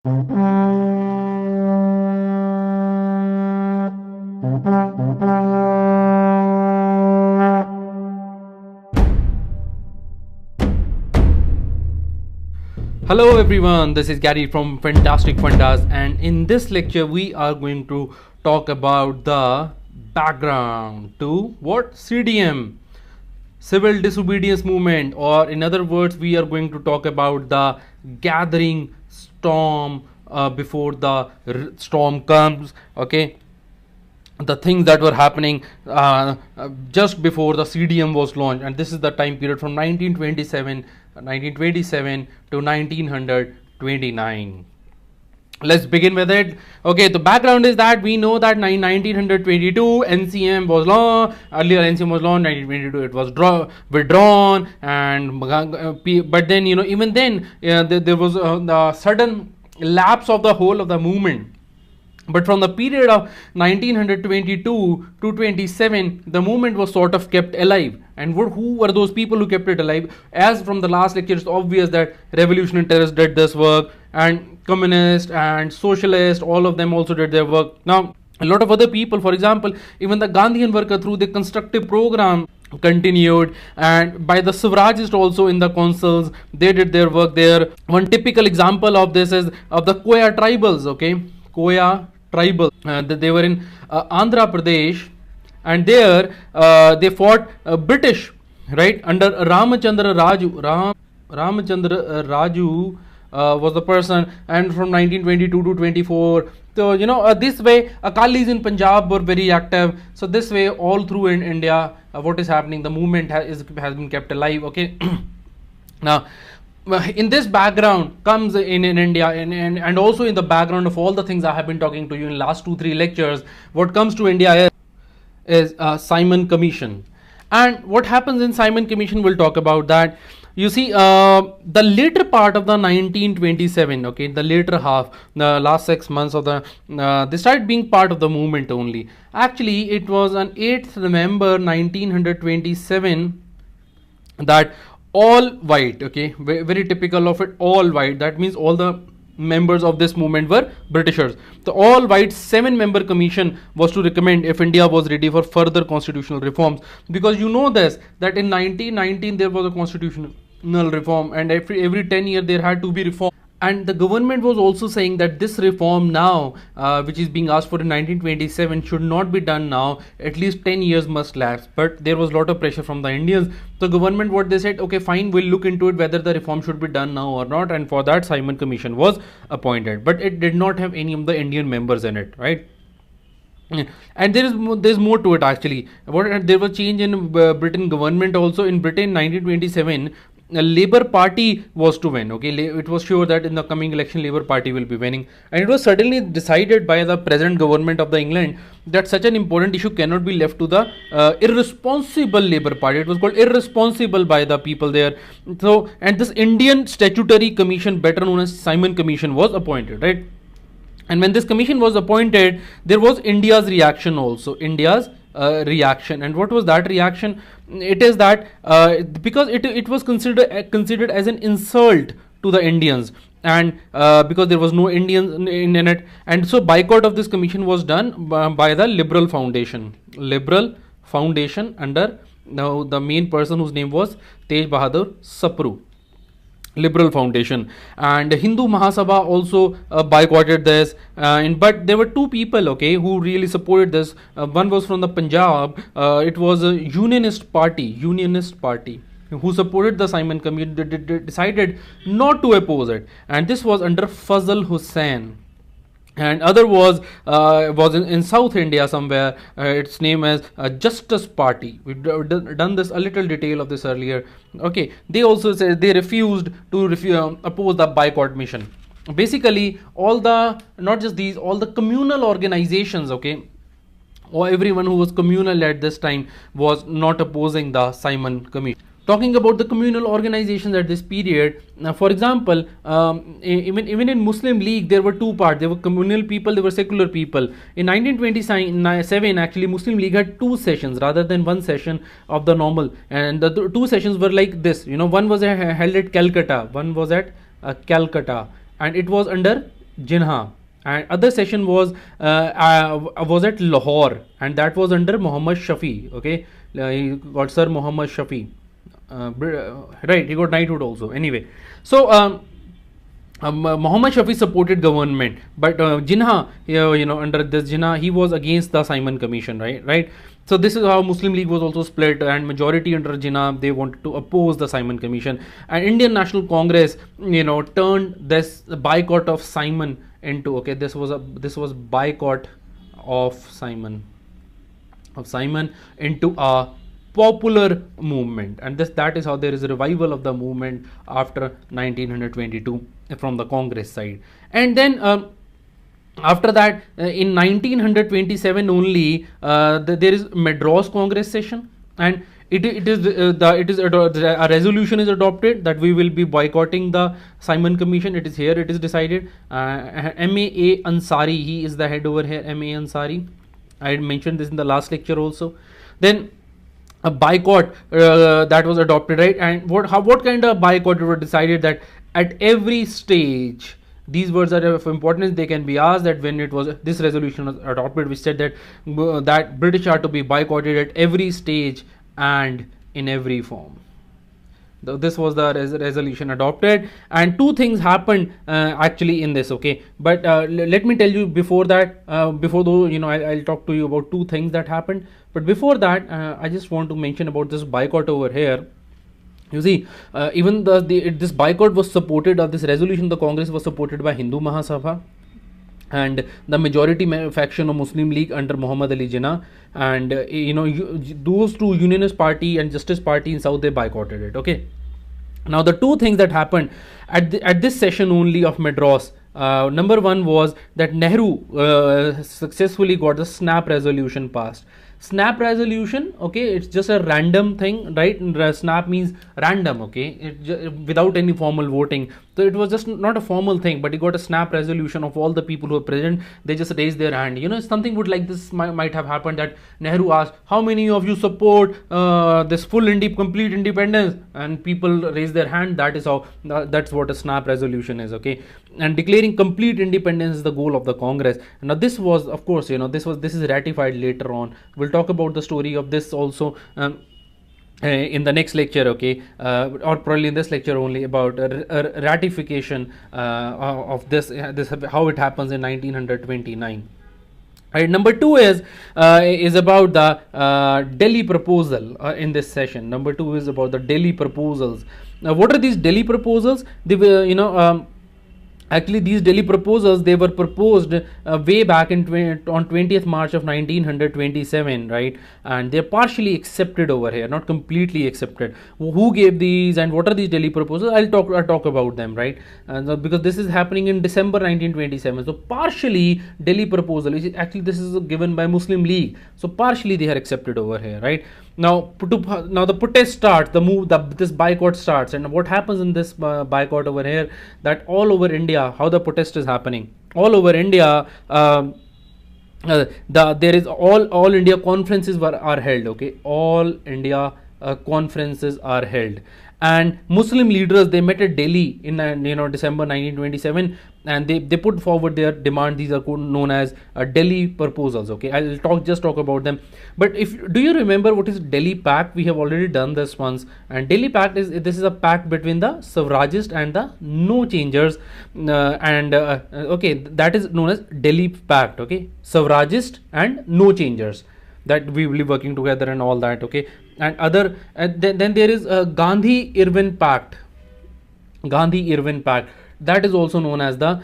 Hello everyone, this is Gary from Fantastic Fundas, and in this lecture we are going to talk about the background to what? CDM, Civil Disobedience Movement, or in other words we are going to talk about the gathering storm before the storm comes. Okay, the things that were happening just before the CDM was launched, and this is the time period from 1927 to 1929. Let's begin with it. Okay, the background is that we know that 1922 NCM was launched. Earlier NCM was launched. 1922 it was withdrawn, and but then even then there was a sudden lapse of the whole of the movement. But from the period of 1922 to 27, the movement was sort of kept alive. And who were those people who kept it alive? As from the last lecture, it's obvious that revolutionary terrorists did this work, and communists and socialists, all of them also did their work. Now, a lot of other people, for example, even the Gandhian worker through the constructive program continued, and by the suffragists also in the councils, they did their work there. One typical example of this is of the Koya tribals. Okay, Koya tribal, they were in Andhra Pradesh, and there they fought British, right, under Ramachandra Raju. Ramachandra Raju was the person, and from 1922 to 24. So this way Akalis in Punjab were very active. So this way all through in India what is happening, the movement has been kept alive. Okay. Now in this background comes in India, and also in the background of all the things I have been talking to you in last 2-3 lectures, what comes to India is Simon Commission. And what happens in Simon Commission, we'll talk about that. You see, the later part of the 1927, okay, the later half, the last 6 months of the, they started being part of the movement only. Actually, it was on 8th November 1927 that all white, okay, very typical of it, all white, that means all the members of this movement were Britishers. The all white 7-member commission was to recommend if India was ready for further constitutional reforms, because you know this, that in 1919 there was a constitutional reform, and every 10 years there had to be reform. And the government was also saying that this reform now, which is being asked for in 1927, should not be done now. At least 10 years must lapse. But there was a lot of pressure from the Indians. The government, what they said, okay, fine, we'll look into it whether the reform should be done now or not. And for that, Simon Commission was appointed. But it did not have any of the Indian members in it, right? And there's more to it actually. There was change in Britain government also. In Britain, 1927. A Labour Party was to win. Okay, it was sure that in the coming election Labour Party will be winning, and it was certainly decided by the present government of the England that such an important issue cannot be left to the irresponsible Labour Party. It was called irresponsible by the people there. So, and this Indian Statutory Commission, better known as Simon Commission, was appointed, right? And when this commission was appointed, there was India's reaction also. India's reaction. And what was that reaction? It is that because it was considered as an insult to the Indians, and because there was no Indians in it, and so boycott of this commission was done by the Liberal Foundation under now the main person whose name was Tej Bahadur Sapru. Liberal Foundation, and Hindu Mahasabha also boycotted this, but there were two people, okay, who really supported this. One was from the Punjab. It was a Unionist party who supported the Simon Commission, decided not to oppose it, and this was under Fazl Hussain. And other was in South India somewhere. Its name as Justice Party. We've done this a little detail of this earlier. Okay, they also said they refused to oppose the boycott mission. Basically, all the communal organizations, okay, or everyone who was communal at this time was not opposing the Simon Commission. Talking about the communal organizations at this period, for example, even in Muslim League there were two parts. There were communal people, there were secular people. In 1927, actually, Muslim League had two sessions rather than one session of the normal, and the two sessions were like this. One was held at Calcutta, one was at Calcutta, and it was under Jinnah, and other session was at Lahore, and that was under Muhammad Shafi. Okay, he got Sir Muhammad Shafi. Right, he got knighthood also. Anyway, so Muhammad Shafi supported government, but Jinnah, under this Jinnah, he was against the Simon Commission, right. So this is how Muslim League was also split, and majority under Jinnah, they wanted to oppose the Simon Commission, and Indian National Congress, turned this boycott of Simon into, okay, this was boycott of Simon into a popular movement, and that is how there is a revival of the movement after 1922 from the Congress side. And then after that, in 1927 only, there is Madras Congress session, and a resolution is adopted that we will be boycotting the Simon Commission. It is here, it is decided. M.A. Ansari, he is the head over here. M.A. Ansari, I had mentioned this in the last lecture also. Then a boycott that was adopted, right? And what kind of boycott? It was decided that at every stage, these words are of importance, they can be asked, that when this resolution was adopted, which said that that British are to be boycotted at every stage and in every form. This was the resolution adopted, and two things happened actually in this, okay. But let me tell you before that, before though, I'll talk to you about two things that happened. But before that, I just want to mention about this boycott over here. You see, even this boycott was supported, or this resolution, the Congress was supported by Hindu Mahasabha and the majority faction of Muslim League under Muhammad Ali Jinnah, and those two, Unionist Party and Justice Party in South, they boycotted it. Okay. Now the two things that happened at this session only of Madras. Number one was that Nehru successfully got the SNAP resolution passed. SNAP resolution, okay, it's just a random thing, right? SNAP means random, okay, without any formal voting. So it was just not a formal thing, but he got a SNAP resolution of all the people who were present. They just raised their hand. Something would like this might have happened, that Nehru asked, how many of you support this complete independence? And people raise their hand. That is how, that's what a SNAP resolution is, okay. And declaring complete independence is the goal of the Congress. Now this was, of course, this is ratified later on. We'll talk about the story of this also in the next lecture, okay, or probably in this lecture only, about ratification of this how it happens in 1929. Right, number two is about the Delhi proposal in this session. Number two is about the Delhi proposals. Now, what are these Delhi proposals? They were, actually, these Delhi proposals, they were proposed way back on 20th March of 1927, right? And they're partially accepted over here, not completely accepted. Who gave these and what are these Delhi proposals? I'll talk about them, right? Because this is happening in December 1927. So partially Delhi proposal, actually this is given by Muslim League. So partially they are accepted over here, right? Now the protest starts, this boycott starts, and what happens in this boycott over here, that all over India, how the protest is happening, all over India, there is all India conferences are held, okay, all India conferences are held, and Muslim leaders, they met at Delhi in December 1927, and they put forward their demand. These are known as Delhi proposals, okay. I'll just talk about them. But do you remember what is Delhi Pact? We have already done this once, and Delhi Pact is a pact between the suffragists and the no changers, okay, that is known as Delhi Pact, okay, suffragists and no changers, that we will be working together and all that, okay. And then there is a Gandhi-Irwin Pact. Gandhi-Irwin Pact, that is also known as the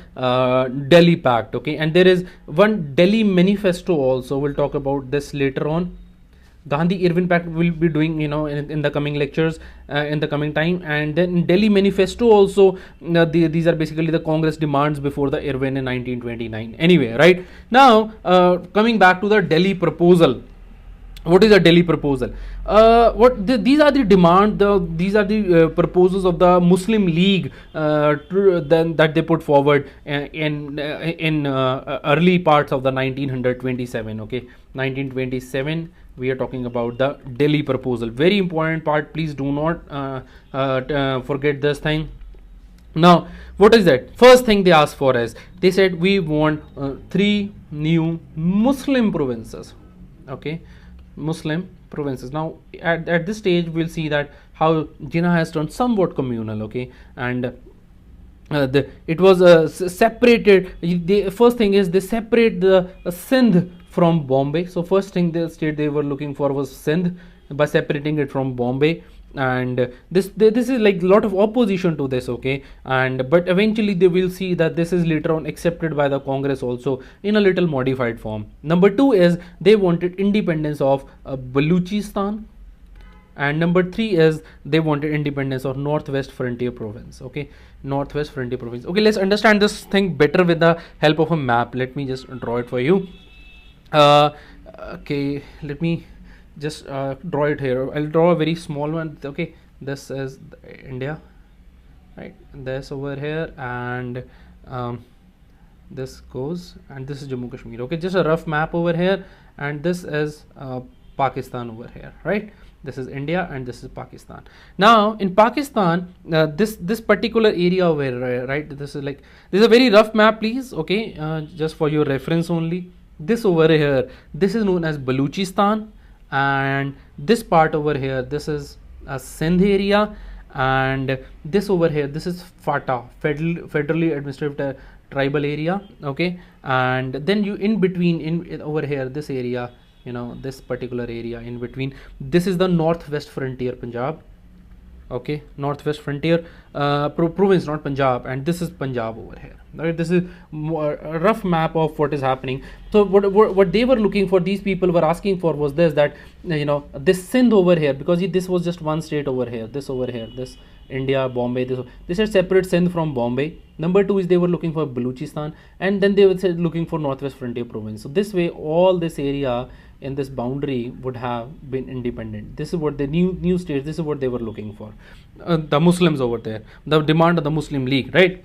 Delhi Pact, okay. And there is one Delhi Manifesto also. We'll talk about this later on. Gandhi-Irwin Pact we'll be doing, in the coming lectures, in the coming time. And then Delhi Manifesto also, these are basically the Congress demands before the Irwin in 1929. Anyway, right now, coming back to the Delhi proposal. What is a Delhi proposal? These are the demand. These are the proposals of the Muslim League that they put forward in early parts of the 1927. Okay, 1927. We are talking about the Delhi proposal. Very important part. Please do not forget this thing. Now, what is that? First thing they asked for is, they said we want 3 new Muslim provinces. Okay, Muslim provinces. Now, at this stage, we'll see that how Jinnah has turned somewhat communal. Okay, and it was separated. The first thing is they separate the Sindh from Bombay. So first thing the state they were looking for was Sindh by separating it from Bombay, and this is like a lot of opposition to this. Okay, and but eventually they will see that this is later on accepted by the Congress also in a little modified form. Number 2 is they wanted independence of Baluchistan, and number 3 is they wanted independence of Northwest Frontier Province. Okay, Northwest Frontier Province. Okay, let's understand this thing better with the help of a map. Let me just draw it for you. Okay, let me just draw it here. I'll draw a very small one. Okay, this is India, right? This over here, and this goes, and this is Jammu Kashmir. Okay, just a rough map over here, and this is Pakistan over here, right? This is India and this is Pakistan. Now in Pakistan, this particular area over here, right? This is a very rough map, please. Okay, just for your reference only. This over here, this is known as Baluchistan, and this part over here, this is a Sindh area, and this over here, this is FATA, federally administrative tribal area. Okay, and then you in between in over here, this area, you know, this particular area in between, this is the Northwest Frontier Punjab. Okay, Northwest Frontier province, not Punjab, and this is Punjab over here, right? This is a rough map of what is happening. So what they were looking for, these people were asking for, was this, that you know, this Sindh over here, because this was just one state over here, this over here, this India, Bombay, this is separate Sindh from Bombay. Number 2 is they were looking for Baluchistan, and then they were looking for Northwest Frontier Province. So this way, all this area in this boundary would have been independent. This is what the new states, this is what they were looking for. The Muslims over there, the demand of the Muslim League, right?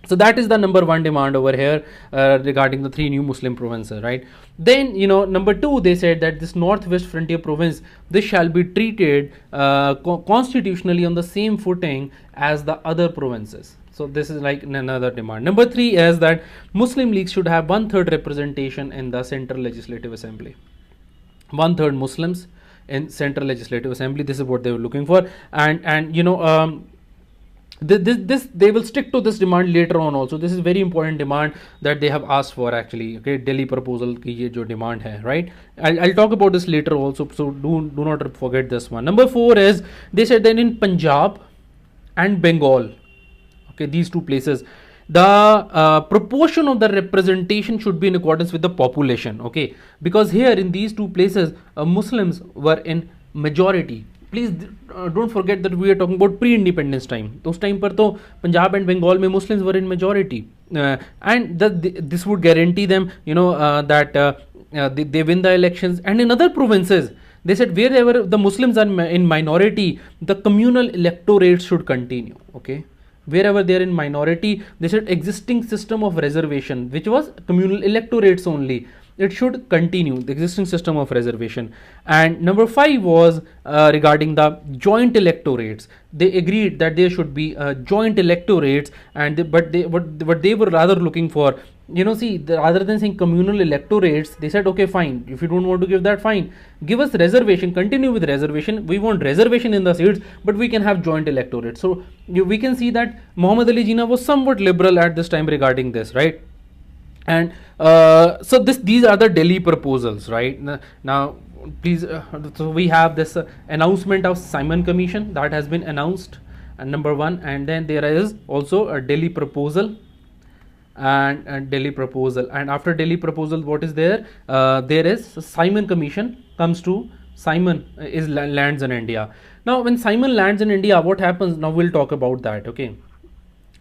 So that is the number 1 demand over here regarding the 3 new Muslim provinces, right? Then, you know, number 2, they said that this Northwest Frontier Province, this shall be treated constitutionally on the same footing as the other provinces. So this is like another demand. Number 3 is that Muslim League should have 1/3 representation in the Central Legislative Assembly. 1/3 Muslims in Central Legislative Assembly. This is what they were looking for, and you know, this they will stick to this demand later on also. This is very important demand that they have asked for actually. Okay, Delhi proposal ki ye jo demand hai, right? I'll talk about this later also, so do not forget this one. Number 4 is they said that in Punjab and Bengal, okay, these 2 places, the proportion of the representation should be in accordance with the population. Okay, because here in these 2 places, Muslims were in majority. Please don't forget that we are talking about pre-independence time. Those time par to Punjab and Bengal mein Muslims were in majority, and this would guarantee them, you know, that they win the elections. And in other provinces, they said wherever the Muslims are in minority, the communal electorates should continue. Okay, wherever they are in minority, they said existing system of reservation, which was communal electorates only, it should continue, the existing system of reservation. And number 5 was regarding the joint electorates. They agreed that there should be joint electorates, and what they were rather looking for, you know, see, rather than saying communal electorates, they said, okay, fine, if you don't want to give that, fine, give us reservation, continue with reservation. We want reservation in the seats, but we can have joint electorates. So we can see that Muhammad Ali Jinnah was somewhat liberal at this time regarding this, right? And so these are the Delhi proposals, right? Now, please, so we have this announcement of Simon Commission that has been announced, and number 1, and then there is also a Delhi proposal. And Delhi proposal, and after Delhi proposal, what is there? There is Simon Commission comes to Simon lands in India. Now, when Simon lands in India, what happens? Now we'll talk about that. Okay,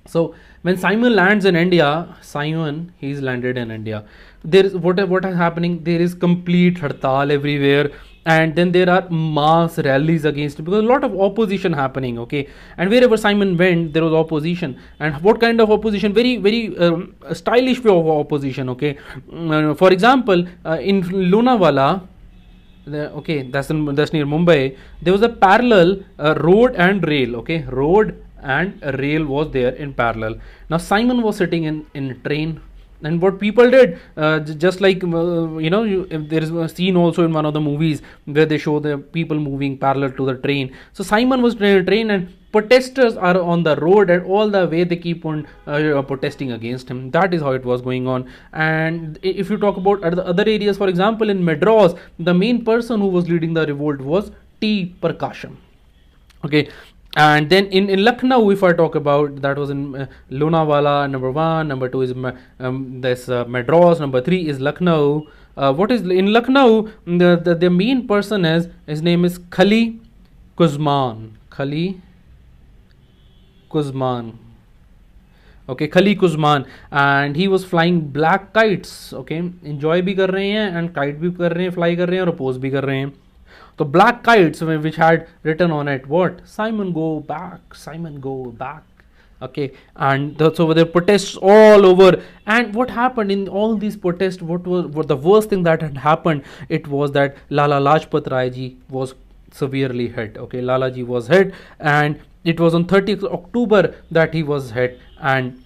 so when Simon lands in India, Simon, he's landed in India. There is what is happening? There is complete hartal everywhere. And then there are mass rallies against it, because a lot of opposition happening. Okay, and wherever Simon went, there was opposition. And what kind of opposition? Very stylish way of opposition. Okay, for example, in Lonavala, okay, that's near Mumbai, there was a parallel road and rail. Okay, road and a rail was there in parallel. Now Simon was sitting in a train, and what people did, just like if there is a scene also in one of the movies where they show the people moving parallel to the train. So Simon was in a train, and protesters are on the road, and all the way they keep on protesting against him. That is how it was going on. And if you talk about the other areas, for example, in Madras, the main person who was leading the revolt was T. Prakasham. Okay. And then in Lucknow, if I talk about, that was in Lonavala, number 1, number 2 is this Madras, number 3 is Lucknow. What is in Lucknow? The main person is, his name is Khali Kuzman. Khali Kuzman. Okay, Khali Kuzman, and he was flying black kites. Okay, enjoy भी कर रहे हैं and kite भी कर रहे हैं, fly कर रहे हैं और oppose भी कर रहे हैं. So black kites which had written on it what? Simon go back, Simon go back. Okay, and so there were protests all over. And what happened in all these protests? What the worst thing that had happened? It was that Lala Lajpat Rai ji was severely hit. Okay, Lala ji was hit, and it was on 30th October that he was hit, and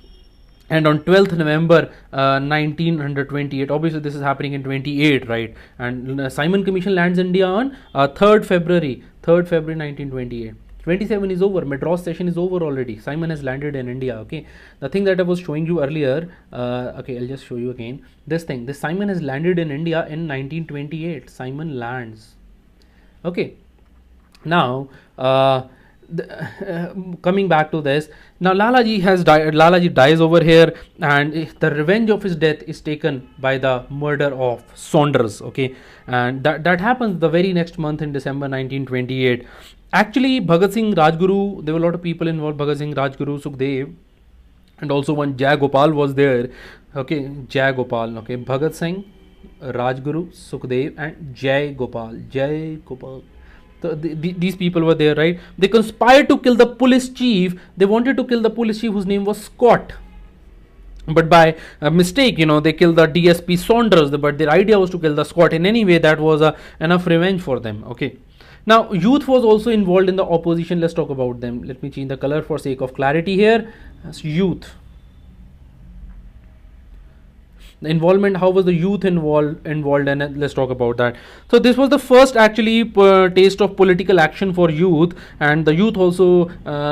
on 12th November 1928, obviously this is happening in 28, right? And Simon Commission lands India on 3rd February 1928. 27 is over. Madras session is over already. Simon has landed in India. Okay, the thing that I was showing you earlier. Okay, I'll just show you again. This Simon has landed in India in 1928. Simon lands. Okay, now coming back to this, now Lalaji has died. Lalaji dies over here, and the revenge of his death is taken by the murder of Saunders. Okay, and that happens the very next month in December 1928. Actually, Bhagat Singh, Rajguru, there were a lot of people involved. Bhagat Singh, Rajguru, Sukhdev, and also one Jai Gopal was there. Okay, Jai Gopal. Okay, Bhagat Singh, Rajguru, Sukhdev, and Jai Gopal. Jai Gopal. So these people were there, right? They conspired to kill the police chief. They wanted to kill the police chief whose name was Scott. But by mistake, they killed the DSP Saunders. But their idea was to kill the Scott. In any way, that was enough revenge for them. Okay. Now, youth was also involved in the opposition. Let's talk about them. Let me change the color for sake of clarity here. That's youth. The involvement, how was the youth involved, and let's talk about that. So this was the first actually taste of political action for youth, and the youth also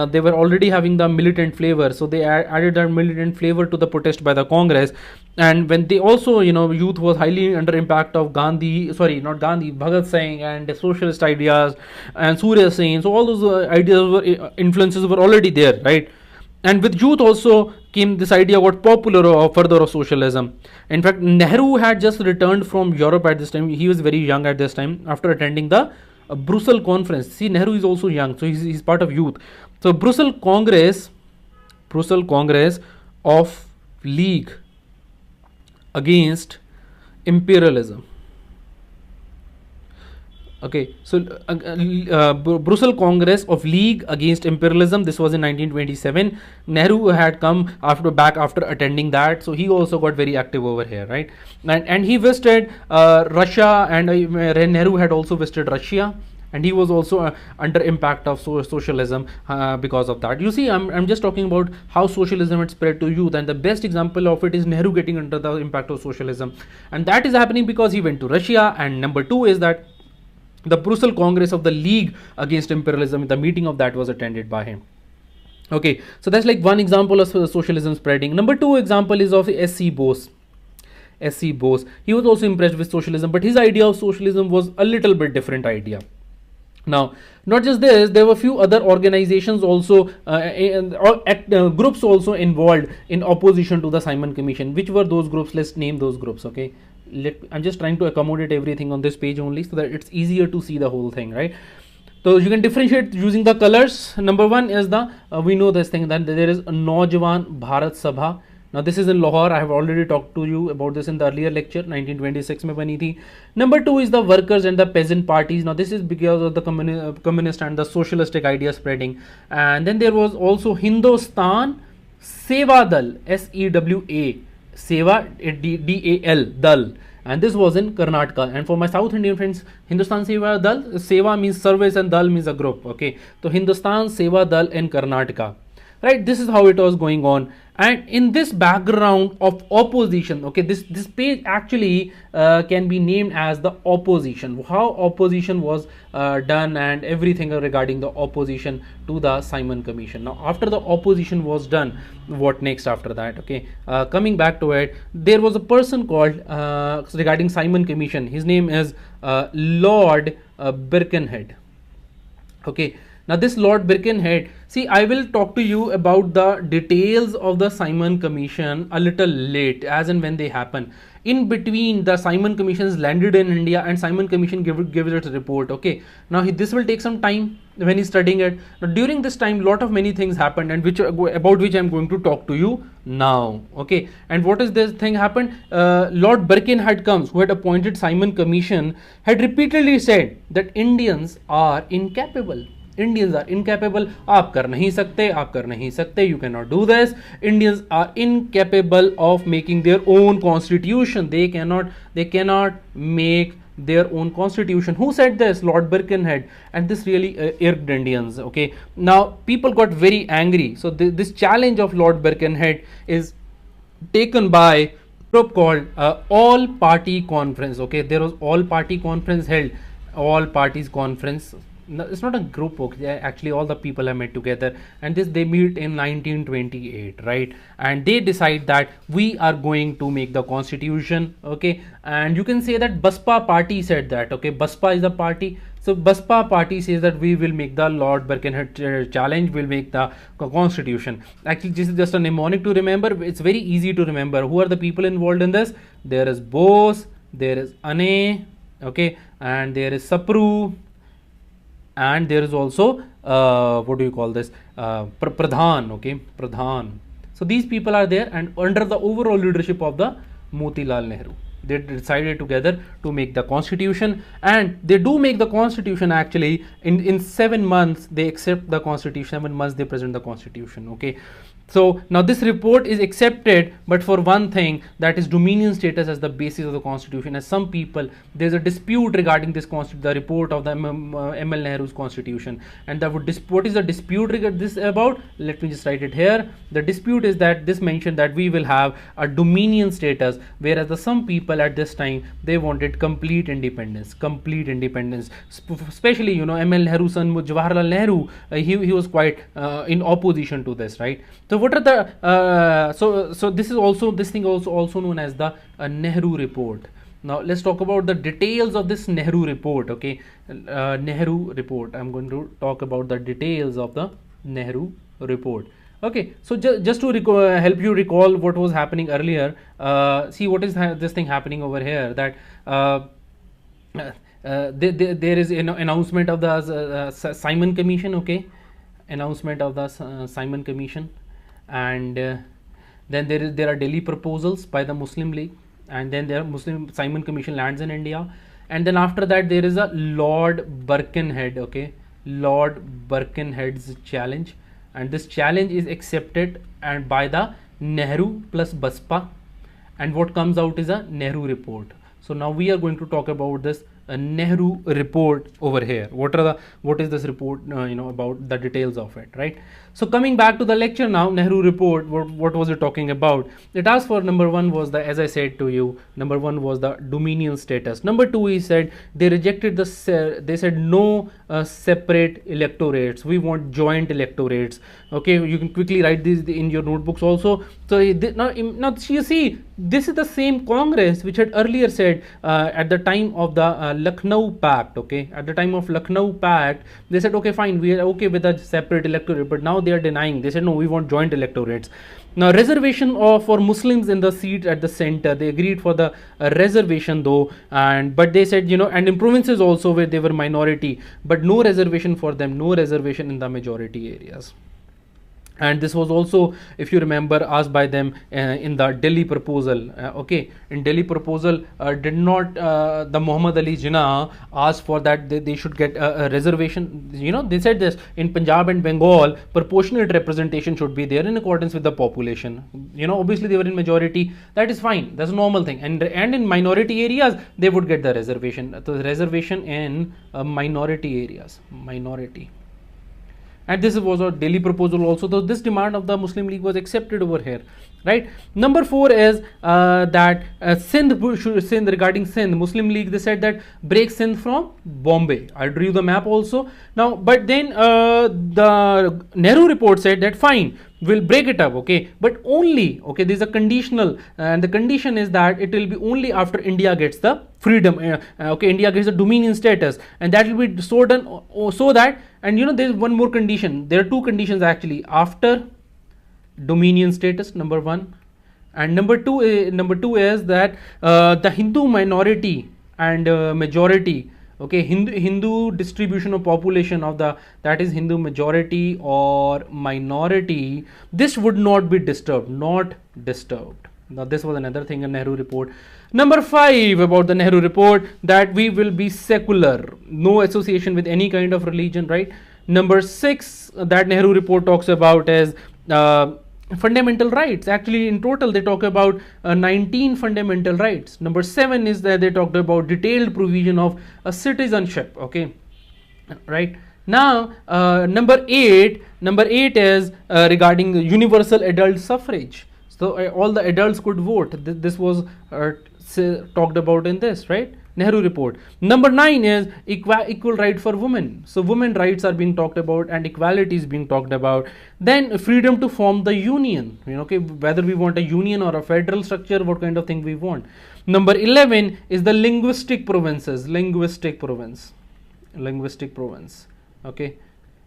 they were already having the militant flavor, so they added that militant flavor to the protest by the Congress. And when they also, youth was highly under impact of Bhagat Singh and the socialist ideas and Surya Sen. So all those ideas influences were already there, right? And with youth also came this idea what popular or further of socialism. In fact, Nehru had just returned from Europe at this time. He was very young at this time after attending the Brussels conference. See, Nehru is also young, so he's part of youth. So Brussels Congress of League against imperialism. Okay, so Brussels Congress of League against Imperialism. This was in 1927. Nehru had come after attending that, so he also got very active over here, right? And he visited Russia, and Nehru had also visited Russia, and he was also under impact of socialism because of that. You see, I'm just talking about how socialism had spread to youth, and the best example of it is Nehru getting under the impact of socialism, and that is happening because he went to Russia. And number 2 is that the Brussels Congress of the League against Imperialism, the meeting of that was attended by him. Okay, so that's like one example of socialism spreading. Number 2 example is of S.C. Bose. S.C. Bose, he was also impressed with socialism, but his idea of socialism was a little bit different idea. Now, not just this, there were a few other organizations also, groups also involved in opposition to the Simon Commission. Which were those groups? Let's name those groups, okay? I'm just trying to accommodate everything on this page only so that it's easier to see the whole thing, right? So you can differentiate using the colors. Number 1 is we know this thing that there is a Naujawan Bharat Sabha. Now this is in Lahore. I have already talked to you about this in the earlier lecture. 1926 mein bani thi. Number 2 is the workers and the peasant parties. Now this is because of the communist and the socialistic idea spreading. And then there was also Hindustan Seva Dal, SEWA, Seva DAL, Dal, and this was in Karnataka. And for my South Indian friends, Hindustan Seva Dal, Seva means service and Dal means a group. Okay, so Hindustan Seva Dal in Karnataka. right? This is how it was going on. And in this background of opposition, okay, this page actually can be named as the opposition, how opposition was done and everything regarding the opposition to the Simon Commission. Now after the opposition was done, what next after that? Okay, coming back to it, there was a person called regarding Simon Commission, his name is Lord Birkenhead. Okay, now this Lord Birkenhead, see, I will talk to you about the details of the Simon Commission a little late, as and when they happen. In between, the Simon Commission's landed in India and Simon Commission gives its report. Okay, now this will take some time when he's studying it. Now during this time, lot of many things happened, and about which I'm going to talk to you now. Okay, and what is this thing happened? Lord Birkenhead comes, who had appointed Simon Commission, had repeatedly said that Indians are incapable. Indians are incapable. आप कर नहीं सकते. You cannot do this. Indians are incapable of making their own constitution. They cannot make their own constitution. Who said this? Lord Birkenhead. And this really irked Indians. Okay. Now people got very angry. So this challenge of Lord Birkenhead is taken by a group called All Party Conference. Okay. There was All Party Conference held. All Parties Conference. No, it's not a group, okay. Actually all the people are met together, and they meet in 1928, right? And they decide that we are going to make the constitution. Okay, and you can say that Baspa party said that. Okay, Baspa is a party, so Baspa party says that we will make the Lord Birkenhead challenge, will make the constitution. Actually this is just a mnemonic to remember. It's very easy to remember. Who are the people involved in this? There is Bose, there is Ane, okay, and there is Sapru, and there is also what do you call this, Pradhan. Okay, Pradhan. So these people are there, and under the overall leadership of the Motilal Nehru, they decided together to make the constitution, and they do make the constitution. Actually in 7 months they accept the constitution. 7 months they present the constitution. Okay, so now this report is accepted, but for one thing, that is dominion status as the basis of the constitution. As some people, there's a dispute regarding this the report of the ML Nehru's constitution, and that what is the dispute this about? Let me just write it here. The dispute is that this mentioned that we will have a dominion status, whereas the some people at this time, they wanted complete independence. Especially, you know, ML Nehru's son Jawaharlal Nehru, he was quite in opposition to this, right? So what are the so this thing also known as the Nehru report. Now let's talk about the details of this Nehru report. Okay, Nehru report. I'm going to talk about the details of the Nehru report. Okay, so just to help you recall what was happening earlier, see what is this thing happening over here, that there is an announcement of the Simon Commission. Okay, announcement of the Simon Commission, and then there are Delhi proposals by the Muslim League, and then there Muslim Simon Commission lands in India, and then after that there is a Lord Birkenhead. Okay, Lord Birkenhead's challenge, and this challenge is accepted and by the Nehru plus Baspa, and what comes out is a Nehru report. So now we are going to talk about this Nehru report over here. What is this report, you know, about the details of it, right? So coming back to the lecture now, Nehru report, what was it talking about? It asked for, number one was the, as I said to you, number one was the dominion status. Number two, he said they rejected they said no separate electorates, we want joint electorates. Okay, you can quickly write this in your notebooks also. So now you see, this is the same Congress which had earlier said at the time of the Lucknow Pact. Okay, at the time of Lucknow Pact, they said okay, fine, we are okay with a separate electorate, but now they are denying. They said no, we want joint electorates. Now reservation for Muslims in the seat at the center, they agreed for the reservation though, but they said, you know, and in provinces also where they were minority, but no reservation for them, no reservation in the majority areas. And this was also, if you remember, asked by them in the Delhi proposal. Okay, in Delhi proposal, did not the Muhammad Ali Jinnah ask for that they should get a reservation? You know, they said this in Punjab and Bengal, proportionate representation should be there in accordance with the population. You know, obviously they were in majority. That is fine. That's a normal thing. And in minority areas, they would get the reservation. So the reservation in minority areas, minority. and this was a Delhi proposal also. So this demand of the Muslim League was accepted over here, right? Number 4 is that Sindh regarding Sindh, Muslim League, they said that break Sindh from Bombay. I drew you the map also. Now, but then the Nehru report said that fine, we'll break it up, okay, but only, okay, there's a conditional, and the condition is that it will be only after India gets the freedom, okay, India gets the dominion status, and that will be so done, so that, and you know, there's one more condition, there are 2 conditions actually, after dominion status, number 1, and number 2 is that the Hindu minority and majority, okay, Hindu distribution of population of the, that is Hindu majority or minority, this would not be disturbed, not disturbed. Now this was another thing in Nehru report. Number 5 about the Nehru report, that we will be secular, no association with any kind of religion, right? Number 6 that Nehru report talks about is fundamental rights. Actually, in total they talk about 19 fundamental rights. Number 7 is that they talked about detailed provision of a citizenship, okay, right? Now number 8 is regarding universal adult suffrage. So all the adults could vote. This was talked about in this, right, Nehru report. Number 9 is equal right for women. So women rights are being talked about and equality is being talked about. Then freedom to form the union, you know, okay, whether we want a union or a federal structure, what kind of thing we want. Number 11 is the linguistic provinces, linguistic province, okay.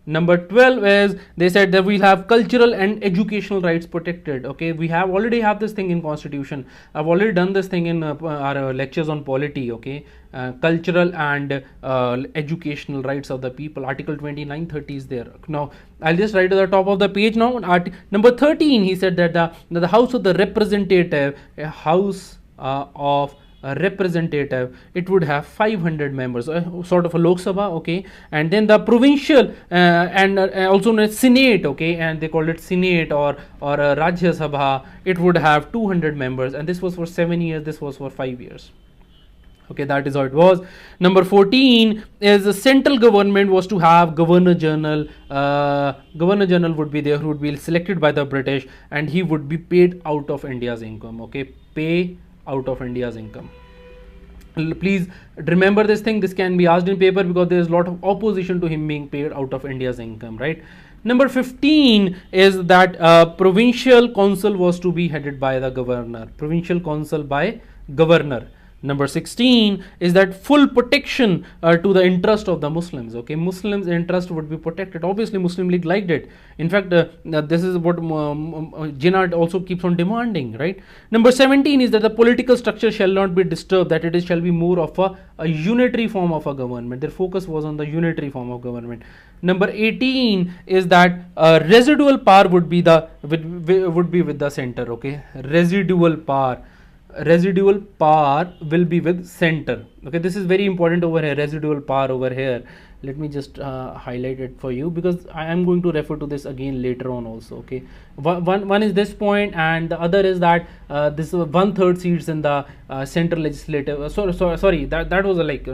Number 12 is they said that we'll have cultural and educational rights protected, okay. We already have this thing in constitution. I've already done this thing in our lectures on polity, okay. Cultural and educational rights of the people, article 29, 30 is there. Now I'll just write to the top of the page now. Number 13, he said that the house of the representative, a house of a representative, it would have 500 members, sort of a Lok Sabha, okay, and then the provincial and also known as Senate, okay, and they called it Senate or a Rajya Sabha, it would have 200 members, and this was for 7 years, this was for 5 years. Okay, that is how it was. Number 14 is the central government was to have Governor General. Governor General would be there, who would be selected by the British, and he would be paid out of India's income, okay, pay out of India's income. Please remember this thing, this can be asked in paper because there is a lot of opposition to him being paid out of India's income, right? Number 15 is that provincial council was to be headed by the governor, provincial council by governor. Number 16 is that full protection to the interest of the Muslims, okay, Muslims interest would be protected. Obviously Muslim League liked it. In fact, this is what Jinnah also keeps on demanding, right? Number 17 is that the political structure shall not be disturbed, that it shall be more of a unitary form of a government. Their focus was on the unitary form of government. Number 18 is that residual power would be with the center, okay, residual power will be with center, okay. This is very important over here, residual power over here. Let me just highlight it for you because I am going to refer to this again later on also, okay. One is this point, and the other is that this 1/3 seats in the central legislative, sorry, that was like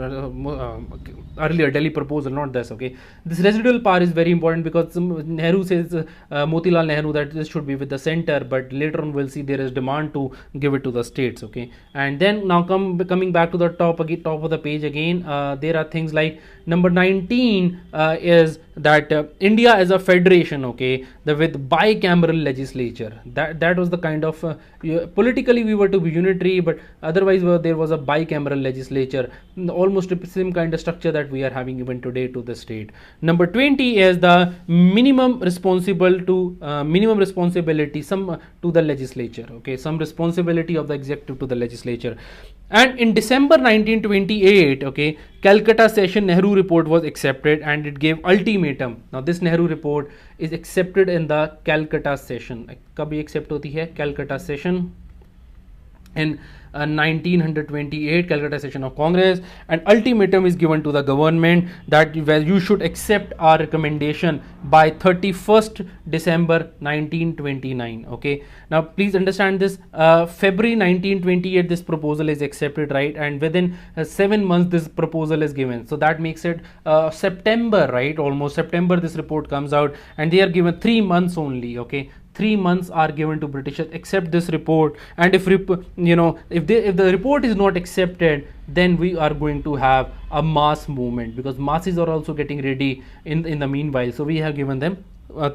earlier Delhi proposal, not this, okay. This residual power is very important because Nehru says, Motilal Nehru, that this should be with the center, but later on we'll see there is demand to give it to the states, okay. And then now coming back to the top of the page again, there are things like number 19 is that India as a federation, okay, with bicameral legislature. That was the kind of politically we were to be unitary, but otherwise there was a bicameral legislature, almost the same kind of structure that we are having even today to the state. Number 20 is the minimum responsibility to the legislature, okay, some responsibility of the executive to the legislature. And in December 1928, okay, Calcutta session Nehru report was accepted and it gave ultimatum. Now this Nehru report is accepted in the Calcutta session. कभी accept होती है Calcutta session? in 1928 Calcutta session of Congress. An ultimatum is given to the government that where you should accept our recommendation by 31st December 1929. Okay, now please understand this. February 1928 this proposal is accepted, right, and within 7 months this proposal is given, so that makes it September, right, almost September this report comes out, and they are given 3 months only. Okay, 3 months are given to Britishers, accept this report, and if the report is not accepted, then we are going to have a mass movement, because masses are also getting ready in the meanwhile. So we have given them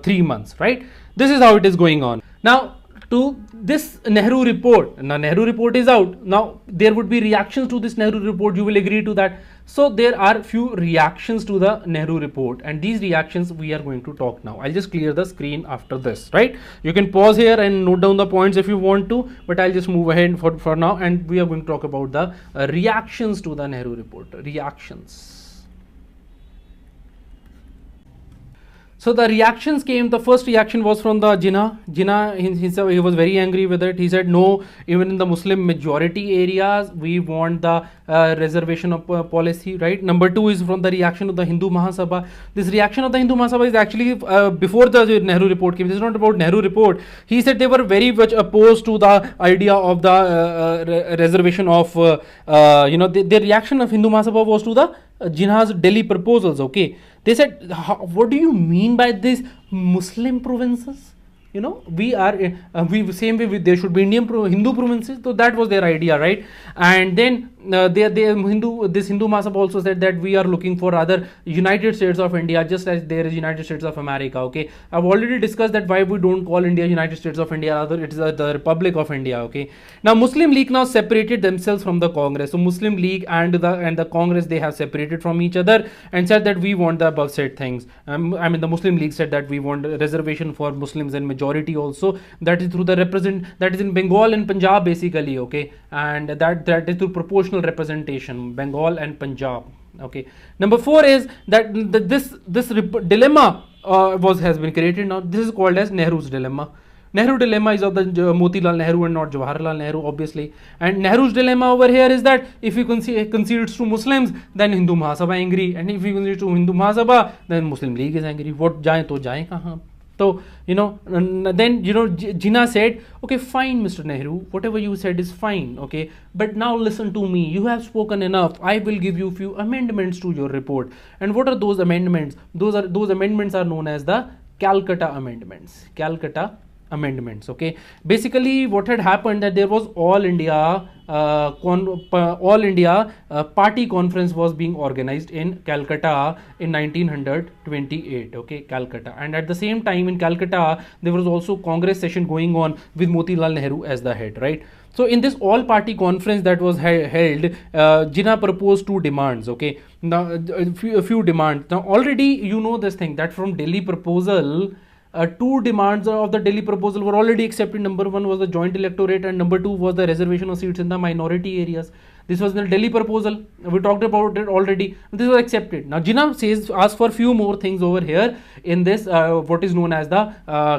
3 months, right? This is how it is going on. Now to this Nehru report, now Nehru report is out. Now there would be reactions to this Nehru report, you will agree to that. So there are few reactions to the Nehru report, and these reactions we are going to talk now. I'll just clear the screen after this, right? You can pause here and note down the points if you want to, but I'll just move ahead for now, and we are going to talk about the reactions to the Nehru report. Reactions. So the reactions came, the first reaction was from the Jinnah. Jinnah, he was very angry with it. He said, no, even in the Muslim majority areas, we want the reservation of policy, right? Number two is from the reaction of the Hindu Mahasabha. This reaction of the Hindu Mahasabha is actually before the Nehru report came. This is not about Nehru report. He said they were very much opposed to the idea of the reservation of, the reaction of Hindu Mahasabha was to the Jinnah's Delhi proposals. Okay, they said, what do you mean by these Muslim provinces? We are same way there should be Hindu provinces. So that was their idea, right? And then this Hindu Mahasabha also said that we are looking for other United States of India, just as there is United States of America. Okay, I've already discussed that why we don't call India United States of India, rather it is the Republic of India. Okay, now Muslim League now separated themselves from the Congress. So Muslim League and the Congress, they have separated from each other and said that we want the above said things. The Muslim League said that we want a reservation for Muslims and majority also, that is through that is in Bengal and Punjab basically. Okay, and that is through proportional representation, Bengal and Punjab. Okay, number four is that this dilemma has been created. Now this is called as Nehru's dilemma. Nehru dilemma is of the Motilal Nehru and not Jawaharlal Nehru, obviously. And Nehru's dilemma over here is that if he concedes to Muslims, then Hindu Mahasabha angry, and if he concedes to Hindu Mahasabha, then Muslim League is angry. What jaye to jaye kahan? So, then, Jinnah said, okay, fine, Mr. Nehru, whatever you said is fine, okay, but now listen to me, you have spoken enough, I will give you few amendments to your report. And what are those amendments? Those amendments are known as the Calcutta Amendments. Calcutta Amendments. Okay, basically what had happened that there was all India party conference was being organized in Calcutta in 1928. Okay, Calcutta, and at the same time in Calcutta there was also Congress session going on with Motilal Nehru as the head, right? So in this all party conference that was held, Jinnah proposed two demands. Okay, now a few demands. Now already you know this thing that from Delhi proposal, two demands of the Delhi proposal were already accepted. Number one was the joint electorate, and number two was the reservation of seats in the minority areas. This was the Delhi proposal. We talked about it already. This was accepted. Now Jinnah asks for few more things over here in this what is known as the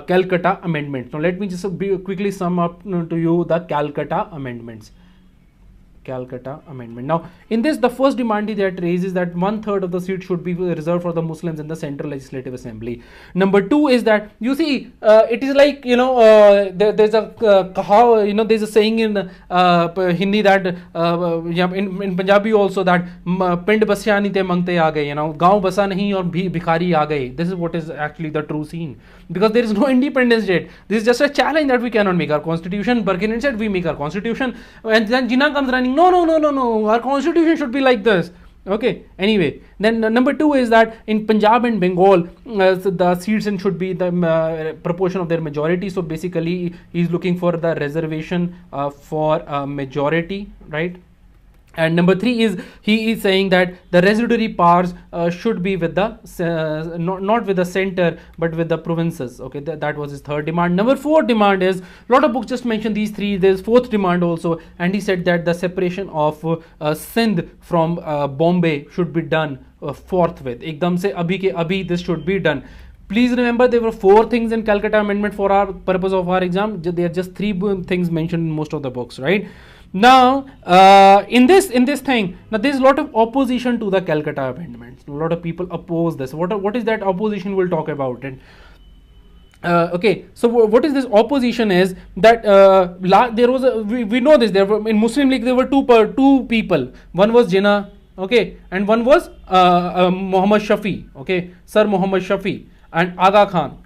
Calcutta Amendments. Now let me just quickly sum up to you the Calcutta Amendments. Calcutta Amendment. Now, in this, the first demand that raises that 1/3 of the seat should be reserved for the Muslims in the Central Legislative Assembly. Number two is that, you see, it is like, there's a there's a saying in Hindi that in Punjabi also that pind basya nahi te mangte aa gaye, gaon basa nahi aur bhikhari aa gaye. This is what is actually the true scene, because there is no independence yet. This is just a challenge that we cannot make our constitution. Burkina said we make our constitution, and then Jinnah comes running. No, our constitution should be like this. Okay, anyway, then number two is that in Punjab and Bengal, the seats should be the proportion of their majority. So basically, he's looking for the reservation for majority, right? And number three is, he is saying that the residuary powers should be with the not with the center but with the provinces. Okay, that was his third demand. Number four demand is, a lot of books just mentioned these three. There's fourth demand also, and he said that the separation of Sindh from Bombay should be done forthwith. Ekdam se abhi ke abhi this should be done. Please remember there were 4 things in Calcutta Amendment for our purpose of our exam. There are just 3 things mentioned in most of the books, right? Now, in this thing, now there is a lot of opposition to the Calcutta Amendments. A lot of people oppose this. What is that opposition? We'll talk about it. Okay, so what is this opposition is that there was we know this. There were in Muslim League there were two people. One was Jinnah, okay, and one was Muhammad Shafi, okay, Sir Muhammad Shafi and Aga Khan.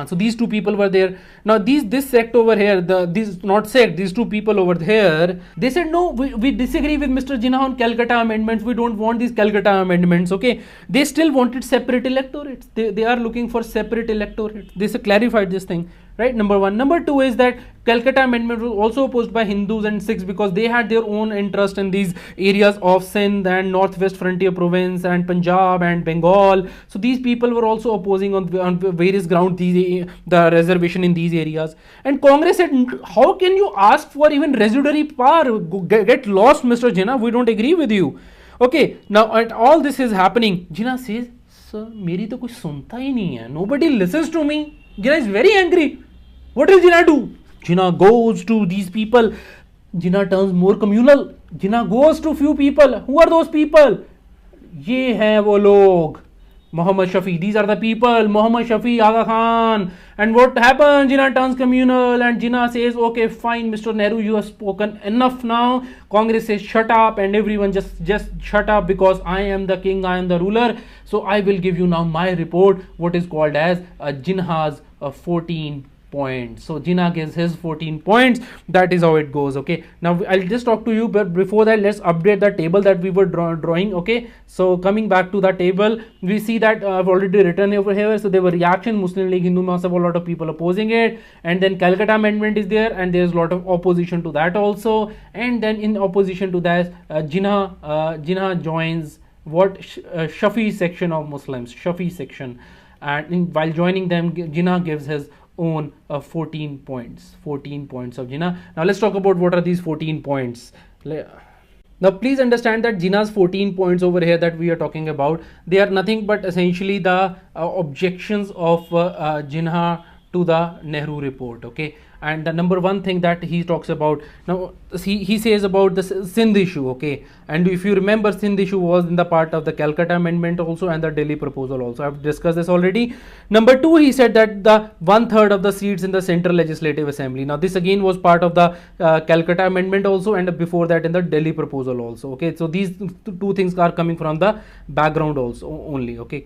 So these 2 people were there. Now this sect over here, these 2 people over here, they said no, we disagree with Mr. Jinnah on Calcutta Amendments. We don't want these Calcutta Amendments. Okay, they still wanted separate electorates. They are looking for separate electorates. They clarified this thing, right? Number 1. Number 2 is that Calcutta Amendment was also opposed by Hindus and Sikhs because they had their own interest in these areas of Sindh and Northwest Frontier Province and Punjab and Bengal. So these people were also opposing on various grounds the reservation in these areas. And Congress said, how can you ask for even residuary power? Get lost, Mr. Jinnah. We don't agree with you. Okay, now all this is happening. Jinnah says, sir, meri to kuch sunta hi nahi hai. Nobody listens to me. Jinnah is very angry. What will Jinnah do? Jinnah goes to these people. Jinnah turns more communal. Jinnah goes to few people. Who are those people? Ye hai wo log. Muhammad Shafi. These are the people. Muhammad Shafi, Aga Khan. And what happens? Jinnah turns communal and Jinnah says, okay, fine, Mr. Nehru, you have spoken enough now. Congress says, shut up, and everyone just shut up because I am the king, I am the ruler. So I will give you now my report, what is called as Jinnah's 14 points. So Jinnah gives his 14 points. That is how it goes. Okay, now I'll just talk to you, but before that let's update the table that we were drawing. Okay, so coming back to the table, we see that I've already written over here. So there were reaction, Muslim League, Hindu Mahasabha, a lot of people opposing it, and then Calcutta Amendment is there, and there's a lot of opposition to that also. And then in opposition to that, Jinnah joins what Shafi section of Muslims, Shafi section, and while joining them, Jinnah gives his own 14 points of Jinnah. Now let's talk about what are these 14 points. Now please understand that Jinnah's 14 points over here that we are talking about, they are nothing but essentially the objections of Jinnah to the Nehru report. Okay, and the number 1 thing that he talks about, now he says about the Sindh issue. Okay, and if you remember, Sindh issue was in the part of the Calcutta Amendment also and the Delhi proposal also. I've discussed this already. Number 2, he said that the 1/3 of the seats in the Central Legislative Assembly. Now this again was part of the Calcutta Amendment also, and before that in the Delhi proposal also. Okay, so these 2 things are coming from the background also only. Okay,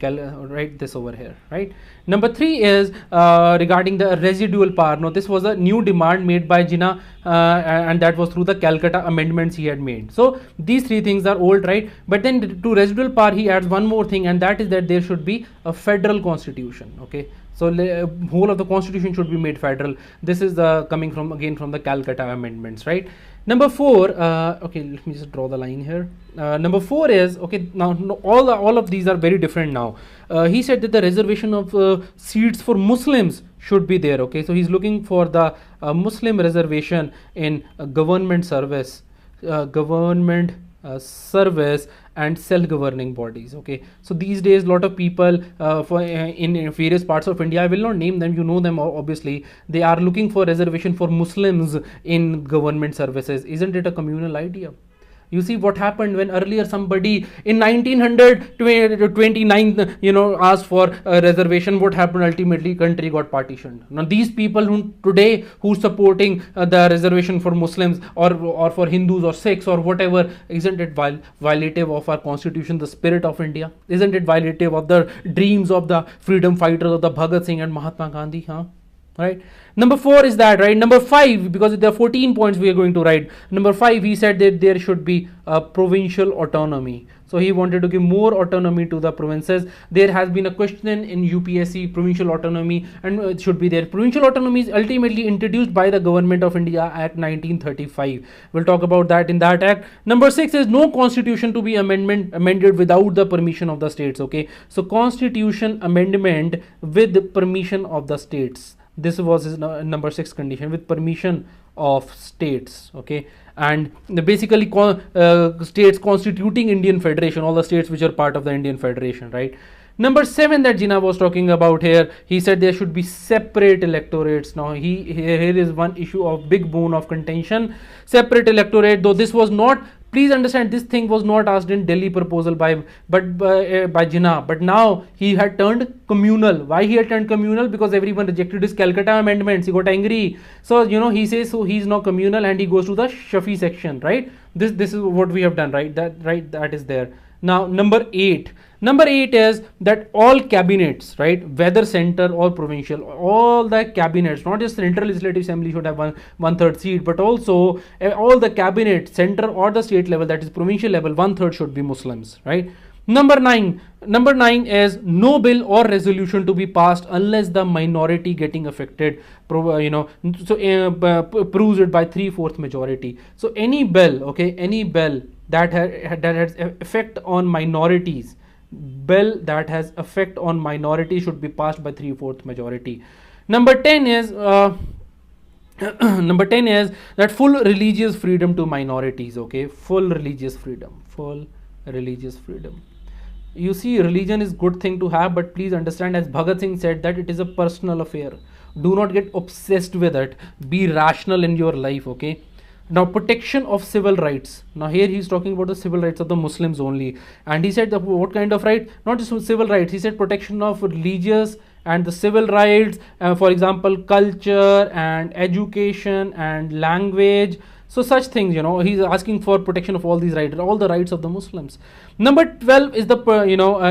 write this over here, right? Number 3 is regarding the residual power. Now this was a new demand made by Jinnah, and that was through the Calcutta Amendments he had made. So these 3 things are old, right? But then to residual power he adds one more thing, and that is that there should be a federal constitution. Okay, so whole of the constitution should be made federal. This is coming from again from the Calcutta Amendments, right? Number 4, okay, let me just draw the line here. Number 4 is, okay, now all of these are very different now. He said that the reservation of seats for Muslims should be there. Okay, so he's looking for the Muslim reservation in government service, service and self-governing bodies. Okay, so these days a lot of people in various parts of India, I will not name them, you know them obviously, they are looking for reservation for Muslims in government services. Isn't it a communal idea? You see what happened when earlier somebody in 1929 asked for a reservation. What happened? Ultimately country got partitioned. Now these people who today who's supporting the reservation for Muslims or for Hindus or Sikhs or whatever, isn't it violative of our constitution, the spirit of India? Isn't it violative of the dreams of the freedom fighters of the Bhagat Singh and Mahatma Gandhi? Right. Number 4 is that, right? Number 5, because there are 14 points we are going to write. Number 5, he said that there should be a provincial autonomy. So he wanted to give more autonomy to the provinces. There has been a question in UPSC, provincial autonomy, and it should be there. Provincial autonomy is ultimately introduced by the Government of India Act 1935. We'll talk about that in that act. Number 6 is no constitution to be amended without the permission of the states. Okay, so constitution amendment with the permission of the states. This was his number 6 condition, with permission of states. Okay, and basically states constituting Indian Federation, all the states which are part of the Indian Federation, right? Number 7 that Jinnah was talking about here, he said there should be separate electorates. Now here is one issue of big bone of contention. Separate electorate, though this was not, please understand, this thing was not asked in Delhi proposal by Jinnah, but now he had turned communal. Why he had turned communal? Because everyone rejected his Calcutta amendments. He got angry. So he says, so he's now communal and he goes to the Shafi section, right? This is what we have done, right? That is there. Now number 8 is that all cabinets, right, whether center or provincial, all the cabinets, not just central legislative assembly should have one third seat, but also all the cabinet, center or the state level, that is provincial level, 1/3 should be Muslims, right? Number 9 is no bill or resolution to be passed unless the minority getting affected, proves it by 3/4 majority. So any bill, okay, any bill that has effect on minorities, should be passed by 3/4 majority. Number 10 is that full religious freedom to minorities, okay, full religious freedom. You see, religion is good thing to have, but please understand, as Bhagat Singh said, that it is a personal affair. Do not get obsessed with it. Be rational in your life, okay? Now, protection of civil rights. Now here he is talking about the civil rights of the Muslims only, and he said what kind of right? Not just civil rights. He said protection of religious and the civil rights, for example, culture and education and language. So such things, he's asking for protection of all these rights, all the rights of the Muslims. Number 12 is the,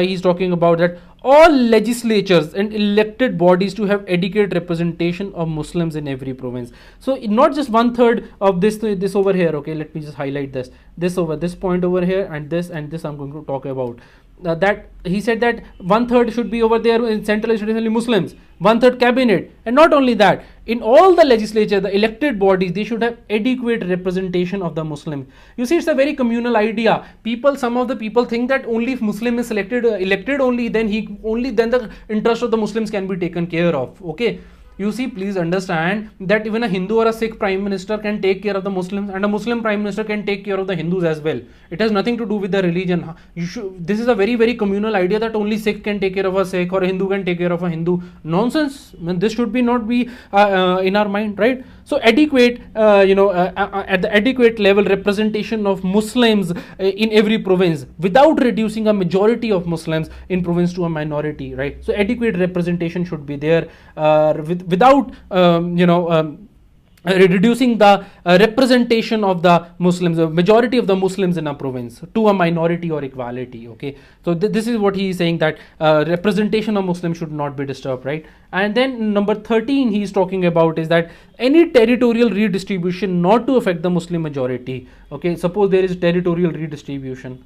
he's talking about that all legislatures and elected bodies to have adequate representation of Muslims in every province. So not just 1/3 of this over here, okay, let me just highlight this over this point over here, and this I'm going to talk about. That he said that 1/3 should be over there in central legislature Muslims, 1/3 cabinet, and not only that, in all the legislature, the elected bodies, they should have adequate representation of the Muslim. You see, it's a very communal idea. Some of the people think that only if Muslim is elected only, then the interest of the Muslims can be taken care of. Okay. You see, please understand that even a Hindu or a Sikh prime minister can take care of the Muslims, and a Muslim prime minister can take care of the Hindus as well. It has nothing to do with the religion. This is a very, very communal idea that only Sikh can take care of a Sikh or a Hindu can take care of a Hindu. Nonsense. This should not be in our mind, right? So adequate, at the adequate level representation of Muslims in every province without reducing a majority of Muslims in province to a minority, right? So adequate representation should be there without reducing the representation of the Muslims, the majority of the Muslims in a province to a minority or equality, okay? So this is what he is saying, that representation of Muslims should not be disturbed, right? And then number 13 he is talking about is that any territorial redistribution not to affect the Muslim majority, okay? Suppose there is territorial redistribution,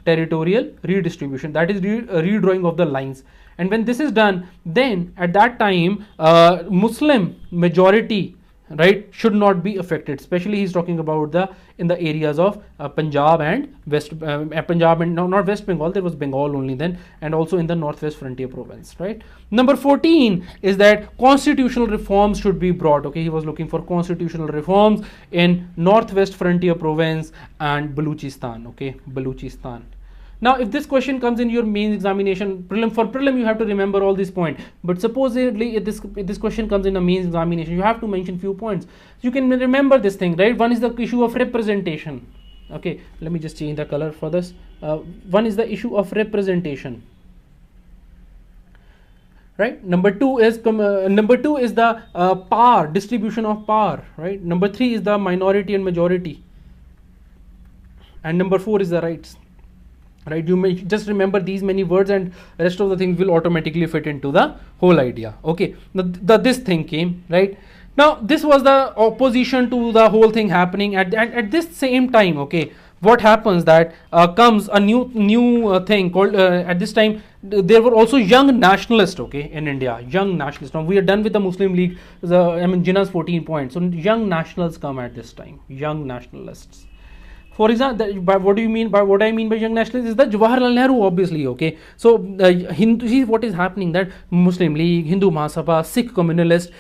that is redrawing of the lines, and when this is done, then at that time Muslim majority, right, should not be affected. Especially he's talking about in the areas of Punjab and Punjab and not West Bengal, there was Bengal only then, and also in the Northwest Frontier province, right? Number 14 is that constitutional reforms should be brought. Okay, he was looking for constitutional reforms in Northwest Frontier province and Baluchistan. Okay, Baluchistan. Now, if this question comes in your main examination, for prelim you have to remember all these points. But supposedly, if this question comes in a main examination, you have to mention few points. You can remember this thing, right? One is the issue of representation. Okay, let me just change the color for this. One is the issue of representation. Right. Number two is the power, distribution of power. Right. Number 3 is the minority and majority. And number 4 is the rights. Right, you may just remember these many words, and rest of the things will automatically fit into the whole idea. Okay, this thing came, right? Now this was the opposition to the whole thing happening at this same time. Okay, what happens that comes a new thing called at this time there were also young nationalists. Okay, in India, young nationalists. Now we are done with the Muslim League. Jinnah's 14 points. So young nationals come at this time. Young nationalists. For example, what I mean by young nationalists is the Jawaharlal Nehru, obviously. Okay, so see what is happening, that Muslim League, Hindu Mahasabha, Sikh communalists,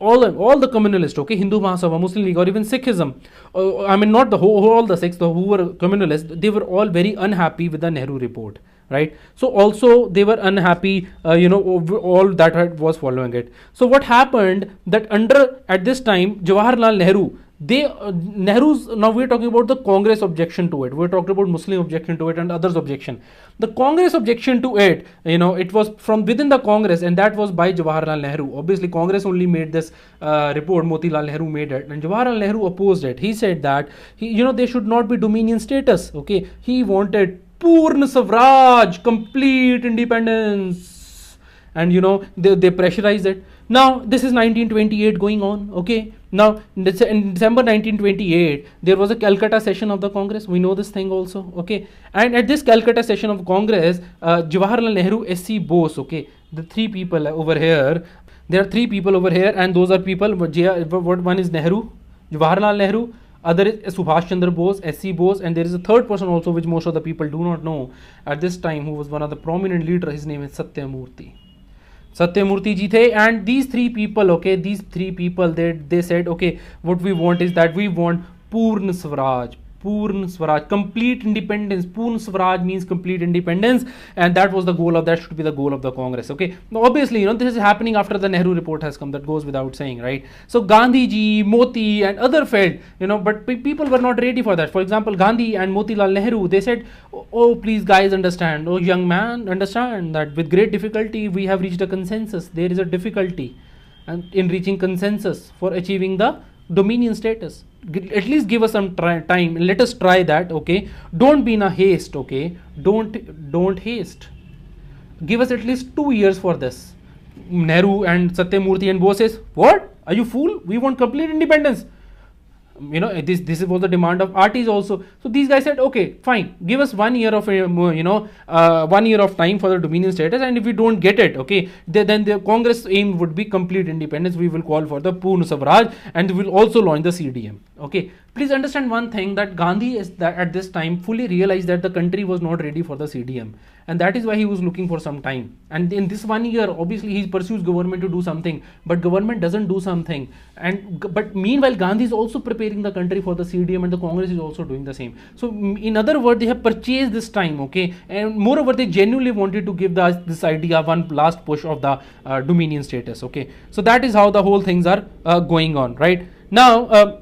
all the communalists, okay, Hindu Mahasabha, Muslim League, or even Sikhism. Not all the Sikhs who were communalists, they were all very unhappy with the Nehru report. right? So also they were unhappy, over all that was following it. So what happened that under at this time Jawaharlal Nehru, Nehru's, now we're talking about the Congress objection to it, we're talking about Muslim objection to it and others objection. The Congress objection to it, it was from within the Congress, and that was by Jawaharlal Nehru. Obviously Congress only made this report, Motilal Nehru made it, and Jawaharlal Nehru opposed it. He said that there should not be dominion status. Okay, he wanted Purna Swaraj, complete independence, and they pressurized it. Now this is 1928 going on. Okay, now in December 1928 there was a Calcutta session of the Congress. We know this thing also. Okay, and at this Calcutta session of Congress, Jawaharlal Nehru, S.C. Bose, okay, the three people over here, there are three people over here, and those are people, one is Nehru, Jawaharlal Nehru, other is Subhash Chandra Bose, S.C. Bose, and there is a third person also which most of the people do not know at this time, who was one of the prominent leaders. His name is Satyamurthy ji the. And these three people, okay, they said, okay, what we want is that we want Purna Swaraj, complete independence. Purna Swaraj means complete independence, and that should be the goal of the Congress. Okay, now obviously this is happening after the Nehru report has come, that goes without saying, right? So Gandhi ji, Moti and other felt, but people were not ready for that. For example, Gandhi and Motilal Nehru, they said, oh please guys, understand, oh young man, understand that with great difficulty we have reached a consensus. There is a difficulty and in reaching consensus for achieving the dominion status. At least give us some time, let us try that. Okay, don't be in a haste. Okay, don't haste, give us at least 2 years for this. Nehru and Satyamurthy and Bose says, what, are you fool, we want complete independence. This was the demand of RTs also. So these guys said, okay, fine, give us 1 year of 1 year of time for the dominion status, and if we don't get it, okay, then the Congress aim would be complete independence. We will call for the Purna Swaraj, and we will also launch the CDM. Okay, please understand one thing, that Gandhi is that at this time fully realized that the country was not ready for the CDM, and that is why he was looking for some time. And in this 1 year, obviously he pursues government to do something, but government doesn't do something. But meanwhile Gandhi is also preparing the country for the CDM, and the Congress is also doing the same. So in other words, they have purchased this time. Okay, and moreover they genuinely wanted to give this idea one last push of the dominion status. Okay, so that is how the whole things are going on right now.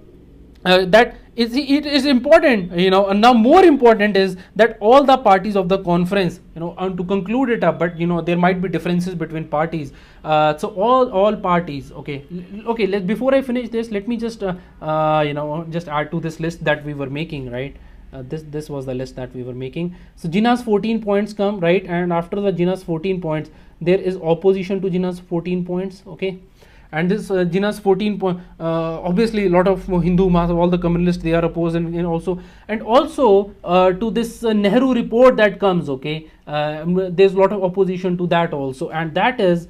That it is important, now more important is that all the parties of the conference, to conclude it up, but there might be differences between parties. So all parties, okay, before I finish this, let me just just add to this list that we were making, right? This was the list that we were making. So Jinnah's 14 points come, right? And after the Jinnah's 14 points, there is opposition to Jinnah's 14 points, okay? And this Jinnah's 14 point, obviously a lot of Hindu mass, all the communists, they are opposed, and also to this Nehru report that comes, okay, there's a lot of opposition to that also, and that is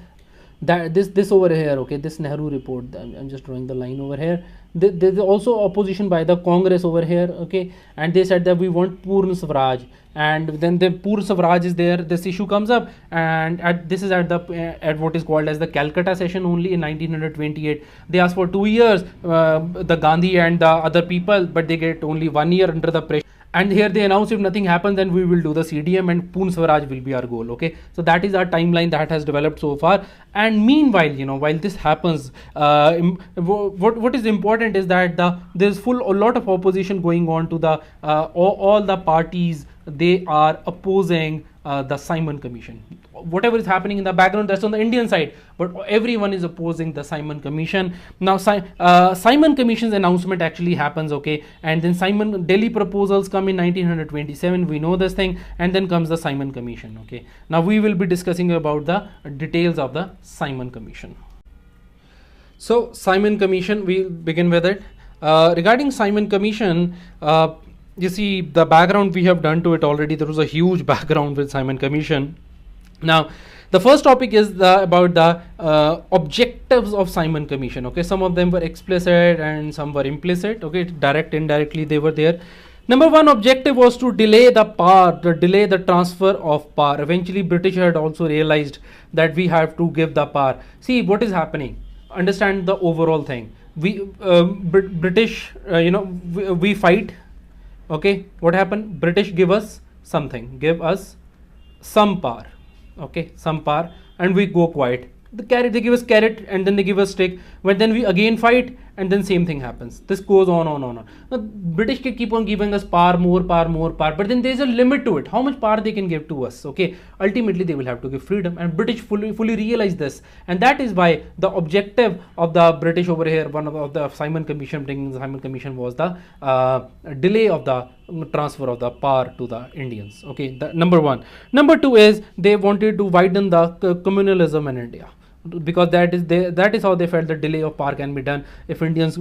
that this over here, okay, this Nehru report, I'm just drawing the line over here. There's also opposition by the Congress over here, okay, and they said that we want Purna Swaraj, and then the Purna Swaraj is there, this issue comes up, and this is at what is called as the Calcutta session only in 1928. They asked for 2 years, the Gandhi and the other people, but they get only 1 year under the pressure. And here they announce, if nothing happens, then we will do the CDM and Purna Swaraj will be our goal. Okay, so that is our timeline that has developed so far. And meanwhile, while this happens, what is important is that there's a lot of opposition going on to the all the parties. They are opposing the Simon Commission. Whatever is happening in the background, that's on the Indian side, but everyone is opposing the Simon Commission. Now Simon Commission's announcement actually happens, okay, and then Delhi proposals come in 1927, we know this thing, and then comes the Simon Commission. Okay, now we will be discussing about the details of the Simon Commission. So Simon Commission, we'll begin with it. Regarding Simon Commission, you see the background we have done to it already. There was a huge background with Simon Commission. Now the first topic is about the objectives of Simon Commission. Okay, some of them were explicit and some were implicit. Okay, indirectly they were there. Number one objective was to delay the transfer of power. Eventually British had also realized that we have to give the power. See what is happening, understand the overall thing. We British, we fight. Okay, what happened? British give us something, some power, okay, some power, and we go quiet. The carrot, they give us carrot and then they give us stick, but then we again fight and then same thing happens. This goes on. Now, British can keep on giving us power, more power, but then there's a limit to it. How much power they can give to us? Okay, ultimately they will have to give freedom, and British fully realize this, and that is why the objective of the British over here, one of the Simon Commission, bringing the Simon Commission, was the delay of the transfer of the power to the Indians. Okay, number one. Number two is they wanted to widen the communalism in India, because that is how they felt the delay of power can be done if Indians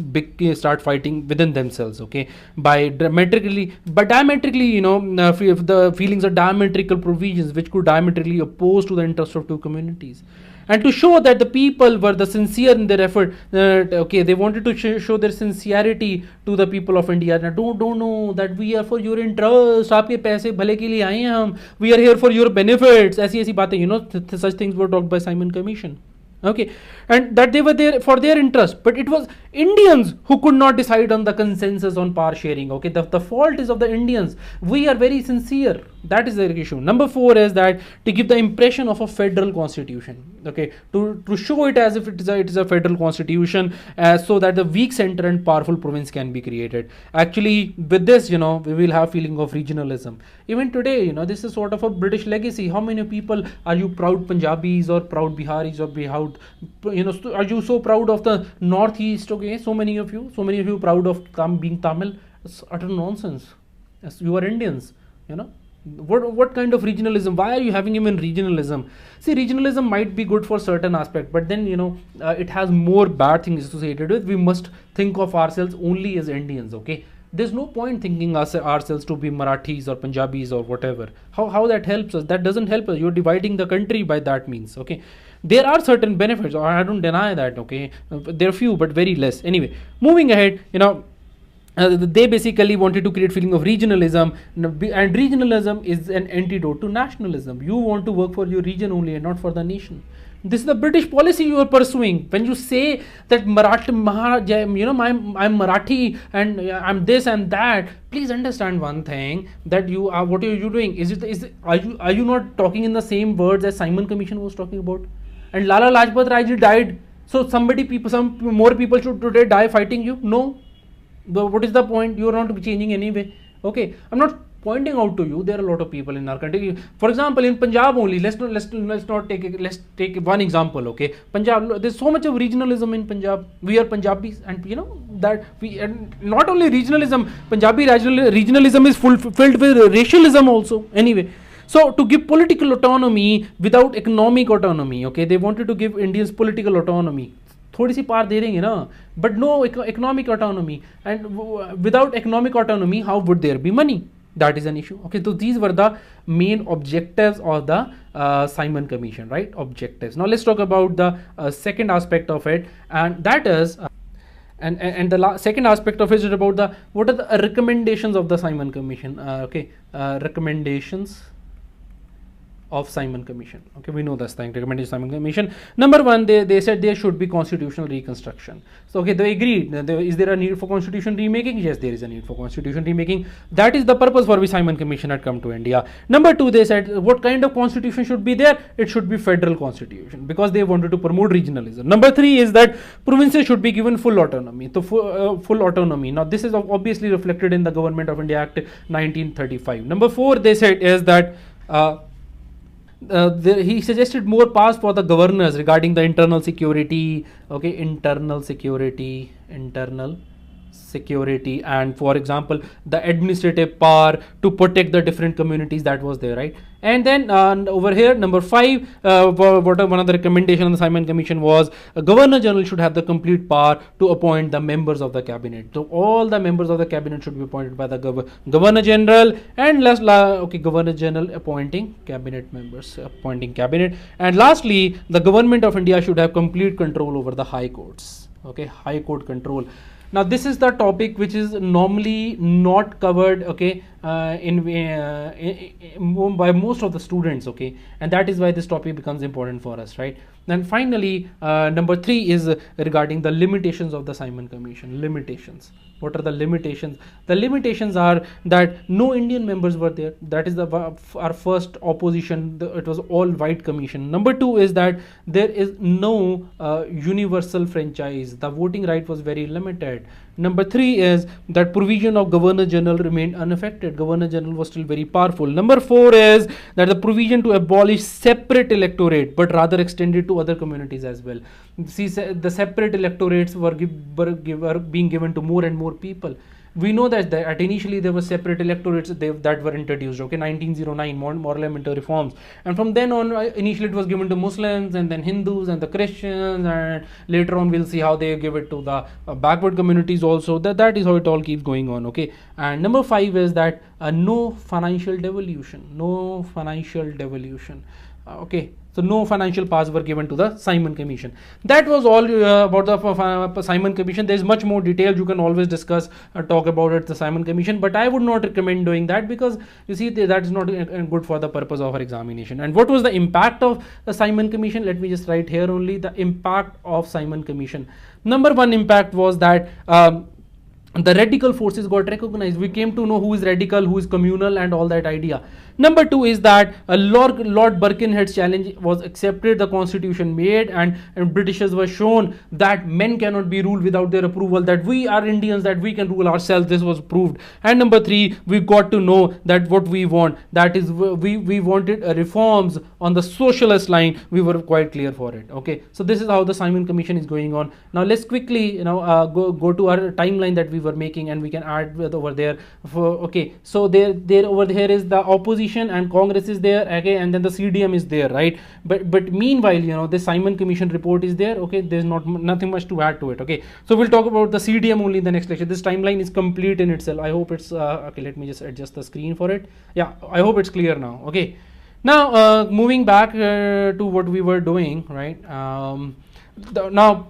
start fighting within themselves. Okay, by diametrically, if the feelings of diametrical provisions which could diametrically oppose to the interest of two communities, and to show that the people were the sincere in their effort. Okay, they wanted to show their sincerity to the people of India. Now, don't know that we are for your interest. आपके पैसे भले के लिए आए हैं हम. We are here for your benefits. ऐसी बातें, such things were talked by Simon Commission. Okay, and that they were there for their interest, but it was Indians who could not decide on the consensus on power sharing. Okay, the fault is of the Indians. We are very sincere. That is the issue. Number four is that to give the impression of a federal constitution. Okay, to show it as if it is a federal constitution, so that the weak center and powerful province can be created. Actually, with this, we will have feeling of regionalism. Even today, this is sort of a British legacy. How many people are you proud Punjabis or proud Biharis or proud, are you so proud of the Northeast? Okay, so many of you proud of being Tamil. It's utter nonsense. Yes, you are Indians, What kind of regionalism? Why are you having even regionalism? See, regionalism might be good for certain aspect, but then it has more bad things associated with. We must think of ourselves only as Indians. Okay, there's no point thinking ourselves to be Marathis or Punjabis or whatever. How that helps us? That doesn't help us. You're dividing the country by that means. Okay, there are certain benefits. I don't deny that. Okay, there are few, but very less. Anyway, moving ahead, they basically wanted to create feeling of regionalism, and regionalism is an antidote to nationalism. You want to work for your region only and not for the nation. This is the British policy you are pursuing. When you say that I'm Marathi and I'm this and that, please understand one thing, that you are, what are you doing? Are you not talking in the same words as Simon Commission was talking about? And Lala Lajpat Rai ji died, so some more people should today die fighting you? No. What is the point? You are not changing anyway. Okay, I'm not pointing out to you. There are a lot of people in our country. For example, in Punjab only. Let's take one example. Okay, Punjab. There's so much of regionalism in Punjab. We are Punjabis, and that we, and not only regionalism. Punjabi regionalism is filled with racialism also. Anyway. So, to give political autonomy without economic autonomy, okay, they wanted to give Indians political autonomy. थोड़ी सी पार दे देंगे ना, but no economic autonomy, and without economic autonomy, how would there be money? That is an issue. Okay, so these were the main objectives of the Simon Commission, right? Objectives. Now let's talk about the second aspect of it, and that is and the second aspect of it is about what are the recommendations of the Simon Commission. Recommendations of Simon Commission. Okay, we know this thing, recommendation Simon Commission. Number one, they said there should be constitutional reconstruction. So, okay, they agreed. Is there a need for constitution remaking? Yes, there is a need for constitution remaking. That is the purpose for which Simon Commission had come to India. Number two, they said what kind of constitution should be there? It should be federal constitution, because they wanted to promote regionalism. Number three is that provinces should be given full autonomy. So, full autonomy. Now, this is obviously reflected in the Government of India Act 1935. Number four, they said is that he suggested more powers for the governors regarding the internal security. Okay, internal security, and for example the administrative power to protect the different communities that was there, right? And then over here, number five, one of the recommendation of the Simon Commission was a Governor General should have the complete power to appoint the members of the cabinet. So all the members of the cabinet should be appointed by the Governor General, and Governor General appointing cabinet members, appointing cabinet. And lastly, the Government of India should have complete control over the high courts. Okay, high court control. Now this is the topic which is normally not covered, okay, by most of the students, okay, and that is why this topic becomes important for us, right? Then finally, number three is regarding the limitations of the Simon Commission. Limitations. What are the limitations? The limitations are that no Indian members were there. That is our first opposition. It was all white commission. Number two is that there is no universal franchise. The voting right was very limited. Number three is that provision of Governor General remained unaffected. Governor General was still very powerful. Number four is that the provision to abolish separate electorate, but rather extended to other communities as well. See, the separate electorates were being given to more and more people. We know that initially there were separate electorates that were introduced, okay, 1909 Parliamentary reforms, and from then on initially it was given to Muslims and then Hindus and the Christians, and later on we'll see how they give it to the backward communities also. That is how it all keeps going on, okay. And number five is that no financial devolution, okay. So no financial powers were given to the Simon Commission. That was all about the Simon Commission. There is much more detail. You can always discuss, talk about it, the Simon Commission. But I would not recommend doing that, because you see that is not good for the purpose of our examination. And what was the impact of the Simon Commission? Let me just write here only the impact of Simon Commission. Number one impact was that the radical forces got recognized. We came to know who is radical, who is communal, and all that idea. Number two is that Lord Birkenhead's challenge was accepted, the constitution made, and Britishers were shown that men cannot be ruled without their approval, that we are Indians, that we can rule ourselves. This was proved. And number three, we got to know that what we want, that is we wanted reforms on the socialist line. We were quite clear for it, okay. So this is how the Simon Commission is going on. Now let's quickly go to our timeline that we were making, and we can add over there okay. So there over here is the opposition and Congress is there, okay, and then the CDM is there, right? But meanwhile, the Simon Commission report is there, okay. There's nothing much to add to it, okay. So we'll talk about the CDM only in the next lecture. This timeline is complete in itself. I hope it's okay. Let me just adjust the screen for it. Yeah, I hope it's clear now, okay. Now moving back to what we were doing, right? Now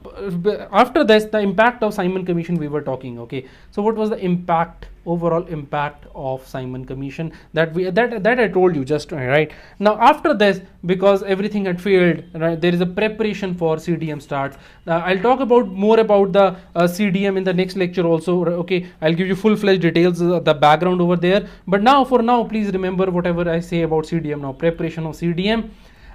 after this, the impact of Simon Commission we were talking, okay. So what was the impact, overall impact of Simon Commission? That I told you just, right? Now after this, because everything had failed, right, there is a preparation for CDM starts. I'll talk more about the CDM in the next lecture also, okay. I'll give you full-fledged details, the background over there. But for now, please remember whatever I say about CDM now, preparation of CDM.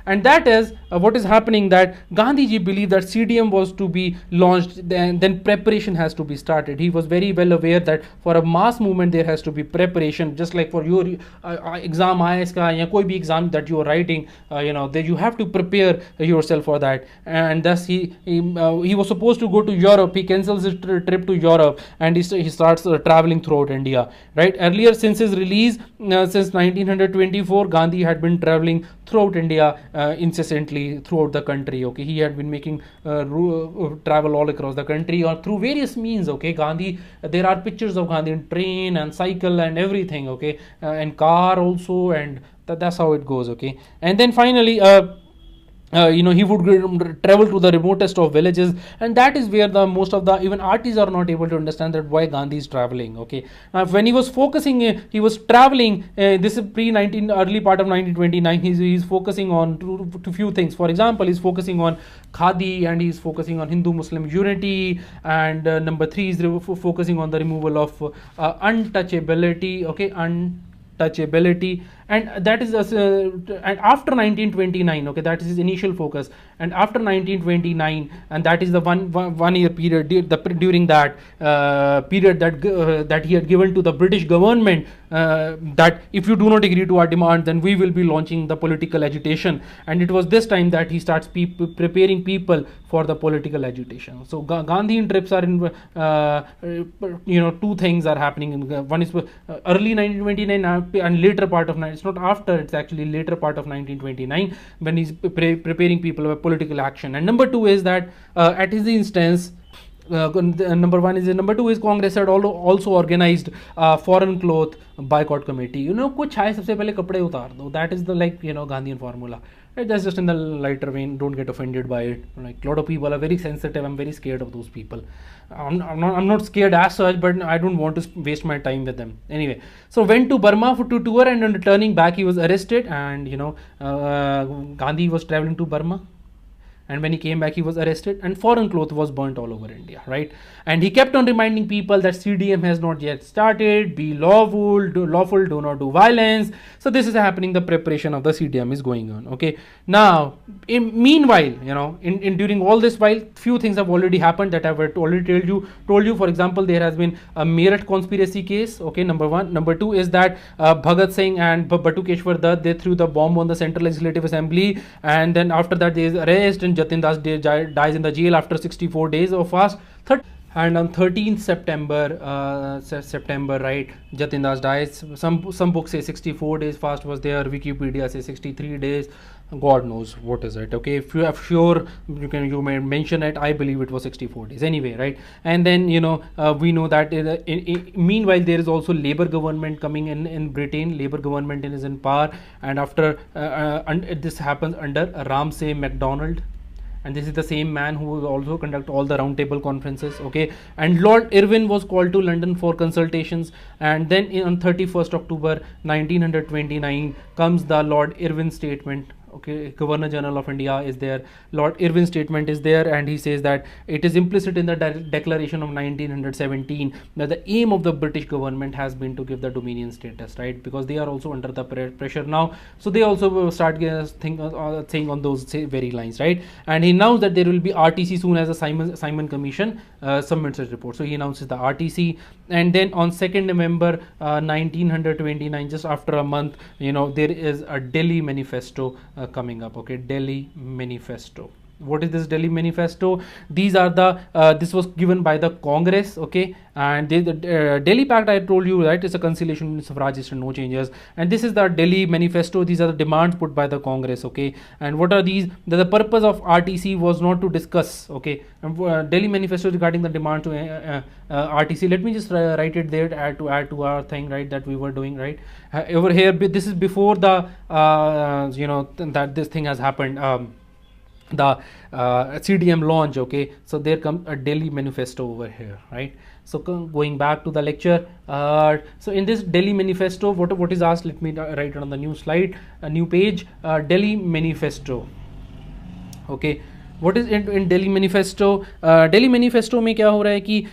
And that is what is happening, that Gandhiji believed that CDM was to be launched, then preparation has to be started. He was very well aware that for a mass movement there has to be preparation, just like for your exam, IAS ka ya koi bhi exam that you are writing, that you have to prepare yourself for that. And thus he was supposed to go to Europe. He cancels his trip to Europe, and he starts traveling throughout India, right? Earlier, since his release, since 1924, Gandhi had been traveling throughout India incessantly throughout the country, okay. He had been making travel all across the country or through various means, okay. Gandhi, there are pictures of Gandhi in train and cycle and everything, okay, and car also, and that's how it goes, okay. And then finally he would travel to the remotest of villages, and that is where the most of the even artists are not able to understand that why Gandhi is traveling, okay. When he was focusing, he was traveling, this is early part of 1929, he's focusing on to few things. For example, he's focusing on Khadi, and he's focusing on Hindu-Muslim unity, and number three is focusing on the removal of untouchability, okay, untouchability. And that is and after 1929, okay, that is his initial focus. And after 1929, and that is the one year period, during that period that he had given to the British government, that if you do not agree to our demand, then we will be launching the political agitation. And it was this time that he starts preparing people for the political agitation. So Gandhian trips are in two things are happening. One is early 1929 and later part of it's not after, it's actually later part of 1929 when he's preparing people for political action. And number two is that at his instance, number two is Congress had also organized foreign cloth boycott committee. कुछ है सबसे पहले कपड़े उतार दो. That is the Gandhian formula. That's just in the lighter vein. Don't get offended by it. Like a lot of people are very sensitive. I'm very scared of those people. I'm not scared as such, but I don't want to waste my time with them. Anyway, so went to Burma to tour, and on returning back he was arrested, and Gandhi was traveling to Burma. and when he came back he was arrested, and foreign cloth was burnt all over India, right? And he kept on reminding people that CDM has not yet started, be lawful, do not do violence. So this is happening, the preparation of the CDM is going on. Okay, now meanwhile, in during all this while, few things have already happened that I've already told you. For example, there has been a Meerut conspiracy case. Okay, number one. Number two is that Bhagat Singh and Batukeshwar Dutt, they threw the bomb on the Central Legislative Assembly, and then after that there is arrest, and Jatin Das dies in the jail after 64 days of fast. And on 13th September, right, Jatin Das dies. Some books say 64 days fast was there, Wikipedia says 63 days, God knows what is it. Okay, if you are sure, you may mention it. I believe it was 64 days anyway, right? And then we know that meanwhile there is also Labour government coming in Britain. Labour government is in power, and after this happens under Ramsay MacDonald, and this is the same man who will also conduct all the roundtable conferences. Okay, and Lord Irwin was called to London for consultations, and then on 31st October 1929 comes the Lord Irwin statement. Okay, Governor General of India is there, Lord Irwin statement is there, and he says that it is implicit in the declaration of 1917 that the aim of the British government has been to give the Dominion status, right? Because they are also under the pressure now, so they also start saying on those very lines, right? And he announced that there will be RTC soon as the Simon Commission submits its report. So he announces the RTC, and then on 2nd November 1929, just after a month, there is a Delhi Manifesto coming up. Okay, Delhi Manifesto. What is this Delhi Manifesto? These are the this was given by the Congress. Okay, and the Delhi Pact, I told you, right, is a conciliation, suffragist and no changes, and this is the Delhi Manifesto. These are the demands put by the Congress. Okay, and what are these? The purpose of RTC was not to discuss. Okay, Delhi Manifesto regarding the demand to RTC. Let me just write it there to add to our thing, right, that we were doing, right, over here. This is before the that this thing has happened, the CDM launch. Okay, so there comes a Delhi Manifesto over here, right? So going back to the lecture, so in this Delhi Manifesto, what is asked, let me write it on the new slide, a new page, Delhi Manifesto. Okay, what is in Delhi Manifesto? Delhi Manifesto में क्या हो रहा है कि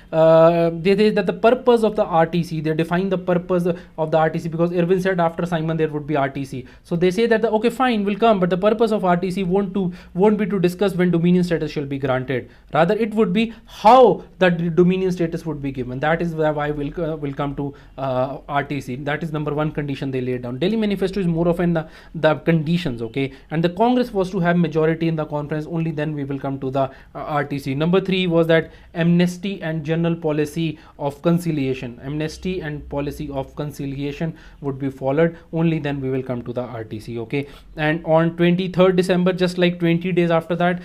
they say that the purpose of the RTC, they define the purpose of the RTC, because Irwin said after Simon there would be RTC. So they say that okay, fine, will come, but the purpose of RTC won't be to discuss when Dominion status shall be granted. Rather, it would be how that Dominion status would be given. That is why we'll come to RTC. That is number one condition they laid down. Delhi Manifesto is more often the conditions. Okay, and the Congress was to have majority in the conference. Only then we will come to the RTC. Number three was that amnesty and general policy of conciliation. Amnesty and policy of conciliation would be followed. Only then we will come to the RTC. Okay, and on 23rd December, just like 20 days after that,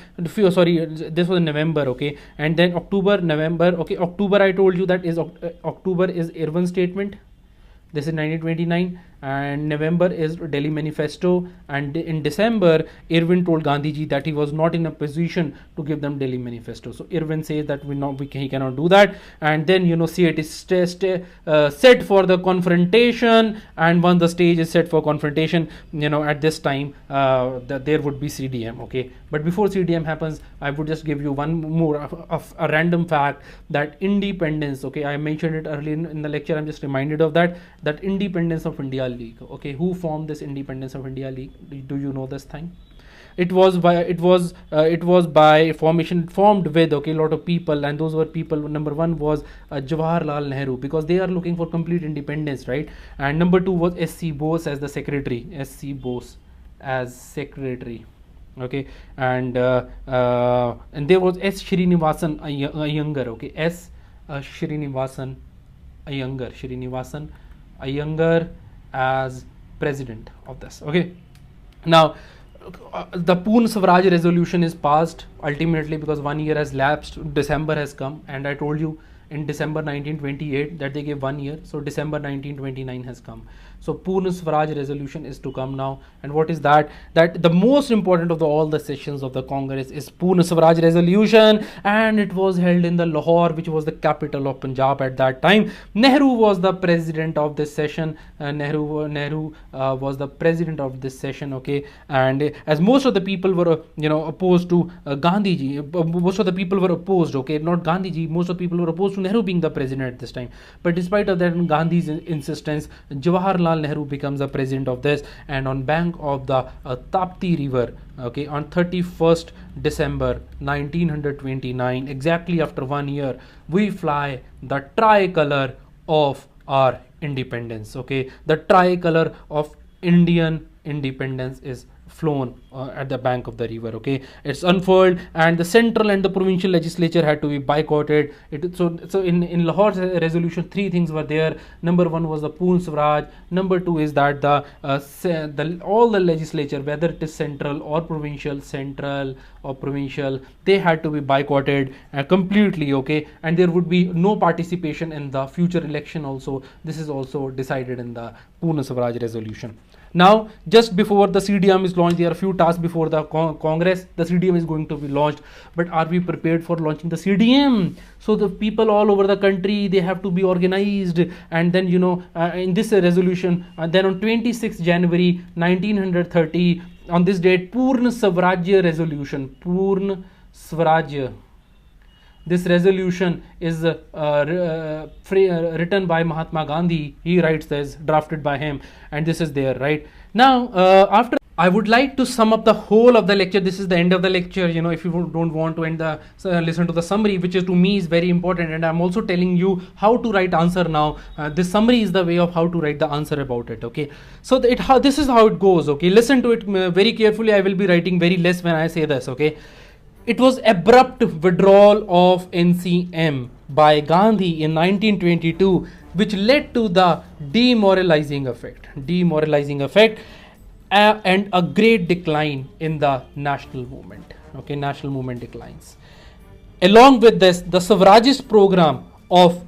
sorry, this was in November. Okay, and then October, November. Okay, October, I told you that is October is Irwin's statement. This is 1929, and November is Delhi Manifesto, and in December Irwin told Gandhiji that he was not in a position to give them Delhi Manifesto. So Irwin says that he cannot do that, and then see it is set for the confrontation, and once the stage is set for confrontation, at this time that there would be CDM. Okay, but before CDM happens, I would just give you one more of a random fact, that independence. Okay, I mentioned it earlier in the lecture. I'm just reminded of that Independence of India League. Okay, who formed this Independence of India League? Do you know this thing? It was by formation formed with a lot of people, and those were people. Number one was Jawaharlal Nehru, because they are looking for complete independence, right? And number two was S.C. Bose as the secretary. S.C. Bose as secretary. Okay, and there was S. Srinivasan Iyengar. Okay, S. Srinivasan Iyengar as president of this. Okay, now the Poon Swaraj resolution is passed ultimately, because 1 year has lapsed, December has come, and I told you in December 1928, that they gave 1 year. So December 1929 has come. So Purna Swaraj resolution is to come now. And what is that? That the most important of all the sessions of the Congress is Purna Swaraj resolution, and it was held in the Lahore, which was the capital of Punjab at that time. Nehru was the president of this session. Nehru was the president of this session. Okay, and as most of the people were opposed to Gandhiji, most of the people were opposed. Okay, not Gandhiji. Most of the people were opposed to Nehru being the president at this time. But despite of that, Gandhi's insistence, Jawaharlal Nehru becomes the president of this, and on bank of the Tapti river, okay, on 31st December 1929, exactly after 1 year, we fly the tricolor of our independence. Okay, the tricolor of Indian independence is flown at the bank of the river. Okay, it's unfurled, and the central and the provincial legislature had to be boycotted. So in Lahore's resolution, three things were there. Number one was the Purna Swaraj. Number two is that all the legislature, whether it is central or provincial, they had to be boycotted completely. Okay, and there would be no participation in the future election also. This is also decided in the Purna Swaraj resolution. Now, just before the CDM is launched, there are a few tasks before the Congress. The CDM is going to be launched, but are we prepared for launching the CDM? So the people all over the country, they have to be organized, and then in this resolution, then on 26th January 1930, on this date, Purna Swaraj resolution, Purna Swaraj. This resolution is written by Mahatma Gandhi. He writes this, drafted by him, and this is there, right? Now, after I would like to sum up the whole of the lecture. This is the end of the lecture. If you don't want to listen to the summary, which is to me is very important, and I'm also telling you how to write answer now. This summary is the way of how to write the answer about it. Okay, so this is how it goes. Okay, listen to it very carefully. I will be writing very less when I say this. Okay. It was abrupt withdrawal of NCM by Gandhi in 1922, which led to the demoralizing effect, and a great decline in the national movement. Okay, national movement declines. Along with this, the Swarajist program of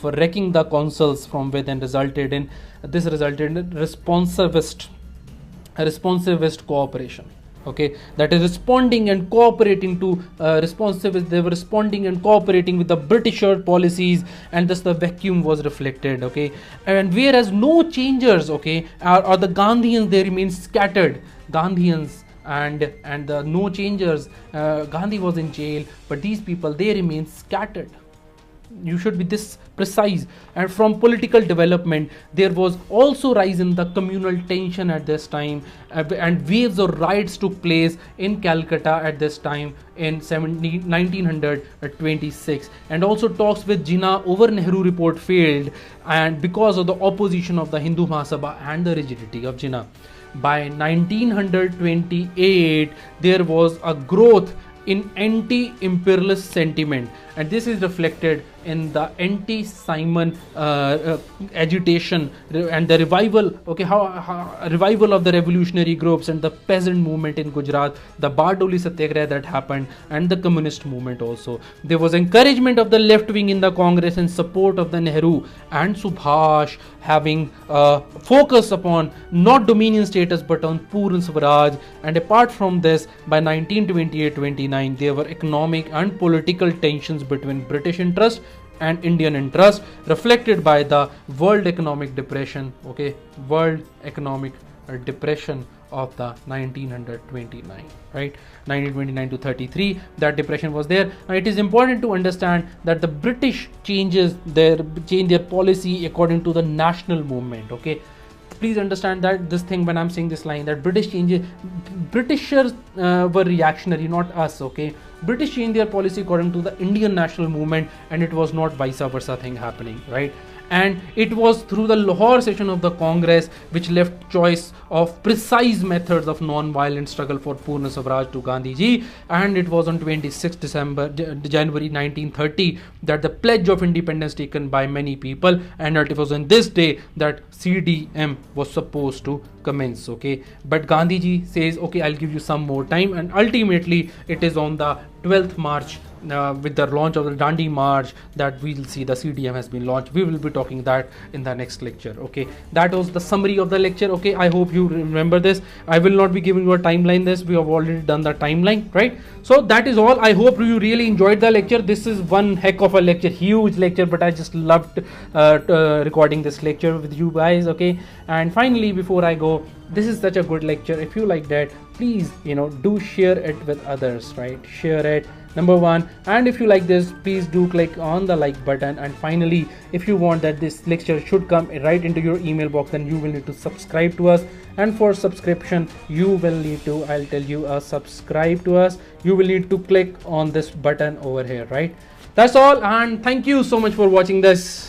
wrecking the councils from within resulted in responsivist cooperation. Okay, that is responding and cooperating to they were responding and cooperating with the Britisher policies, and thus the vacuum was reflected. Okay, and whereas no changers, okay, or the Gandhians, they remain scattered. Gandhians and the no changers, Gandhi was in jail, but these people, they remain scattered. You should be this precise. And from political development, there was also rise in the communal tension at this time, and waves of riots took place in Calcutta at this time in 1926, and also talks with Jinnah over Nehru report failed, and because of the opposition of the Hindu Mahasabha and the rigidity of Jinnah. By 1928, there was a growth in anti-imperialist sentiment, and this is reflected in the anti-Simon agitation and the revival. Okay, revival of the revolutionary groups and the peasant movement in Gujarat, the Bardoli Satyagraha that happened, and the communist movement also. There was encouragement of the left wing in the Congress and support of the Nehru and Subhash, having focus upon not dominion status but on Purna Swaraj. And apart from this, by 1928-29, there were economic and political tensions between British interest and Indian interest, reflected by the World Economic Depression. Okay, World Economic Depression of the 1929, right? 1929 to 33, that depression was there. Now it is important to understand that the British change their policy according to the national movement. Okay, please understand that this thing when I'm saying this line, that Britishers were reactionary, not us. Okay, British changed their policy according to the Indian national movement, and it was not vice versa thing happening, right? And it was through the Lahore session of the Congress which left choice of precise methods of non-violent struggle for Purna Swaraj to Gandhiji, and it was on 26th January 1930 that the pledge of independence taken by many people, and it was on this day that CDM was supposed to commence. Okay, but Gandhiji says, okay, I'll give you some more time, and ultimately it is on the 12th March with the launch of the Dandi March, that we'll see the CDM has been launched. We will be talking that in the next lecture. Okay, that was the summary of the lecture. Okay, I hope you remember this. I will not be giving you a timeline. This we have already done the timeline, right? So that is all. I hope you really enjoyed the lecture. This is one heck of a lecture, huge lecture, but I just loved recording this lecture with you guys. Okay, and finally, before I go, this is such a good lecture. If you like that, please do share it with others, right? Share it, number one. And if you like this, please do click on the like button. And finally, if you want that this lecture should come right into your email box, then you will need to subscribe to us. And for subscription, you will need to, I'll tell you, subscribe to us. You will need to click on this button over here, right? That's all, and thank you so much for watching this.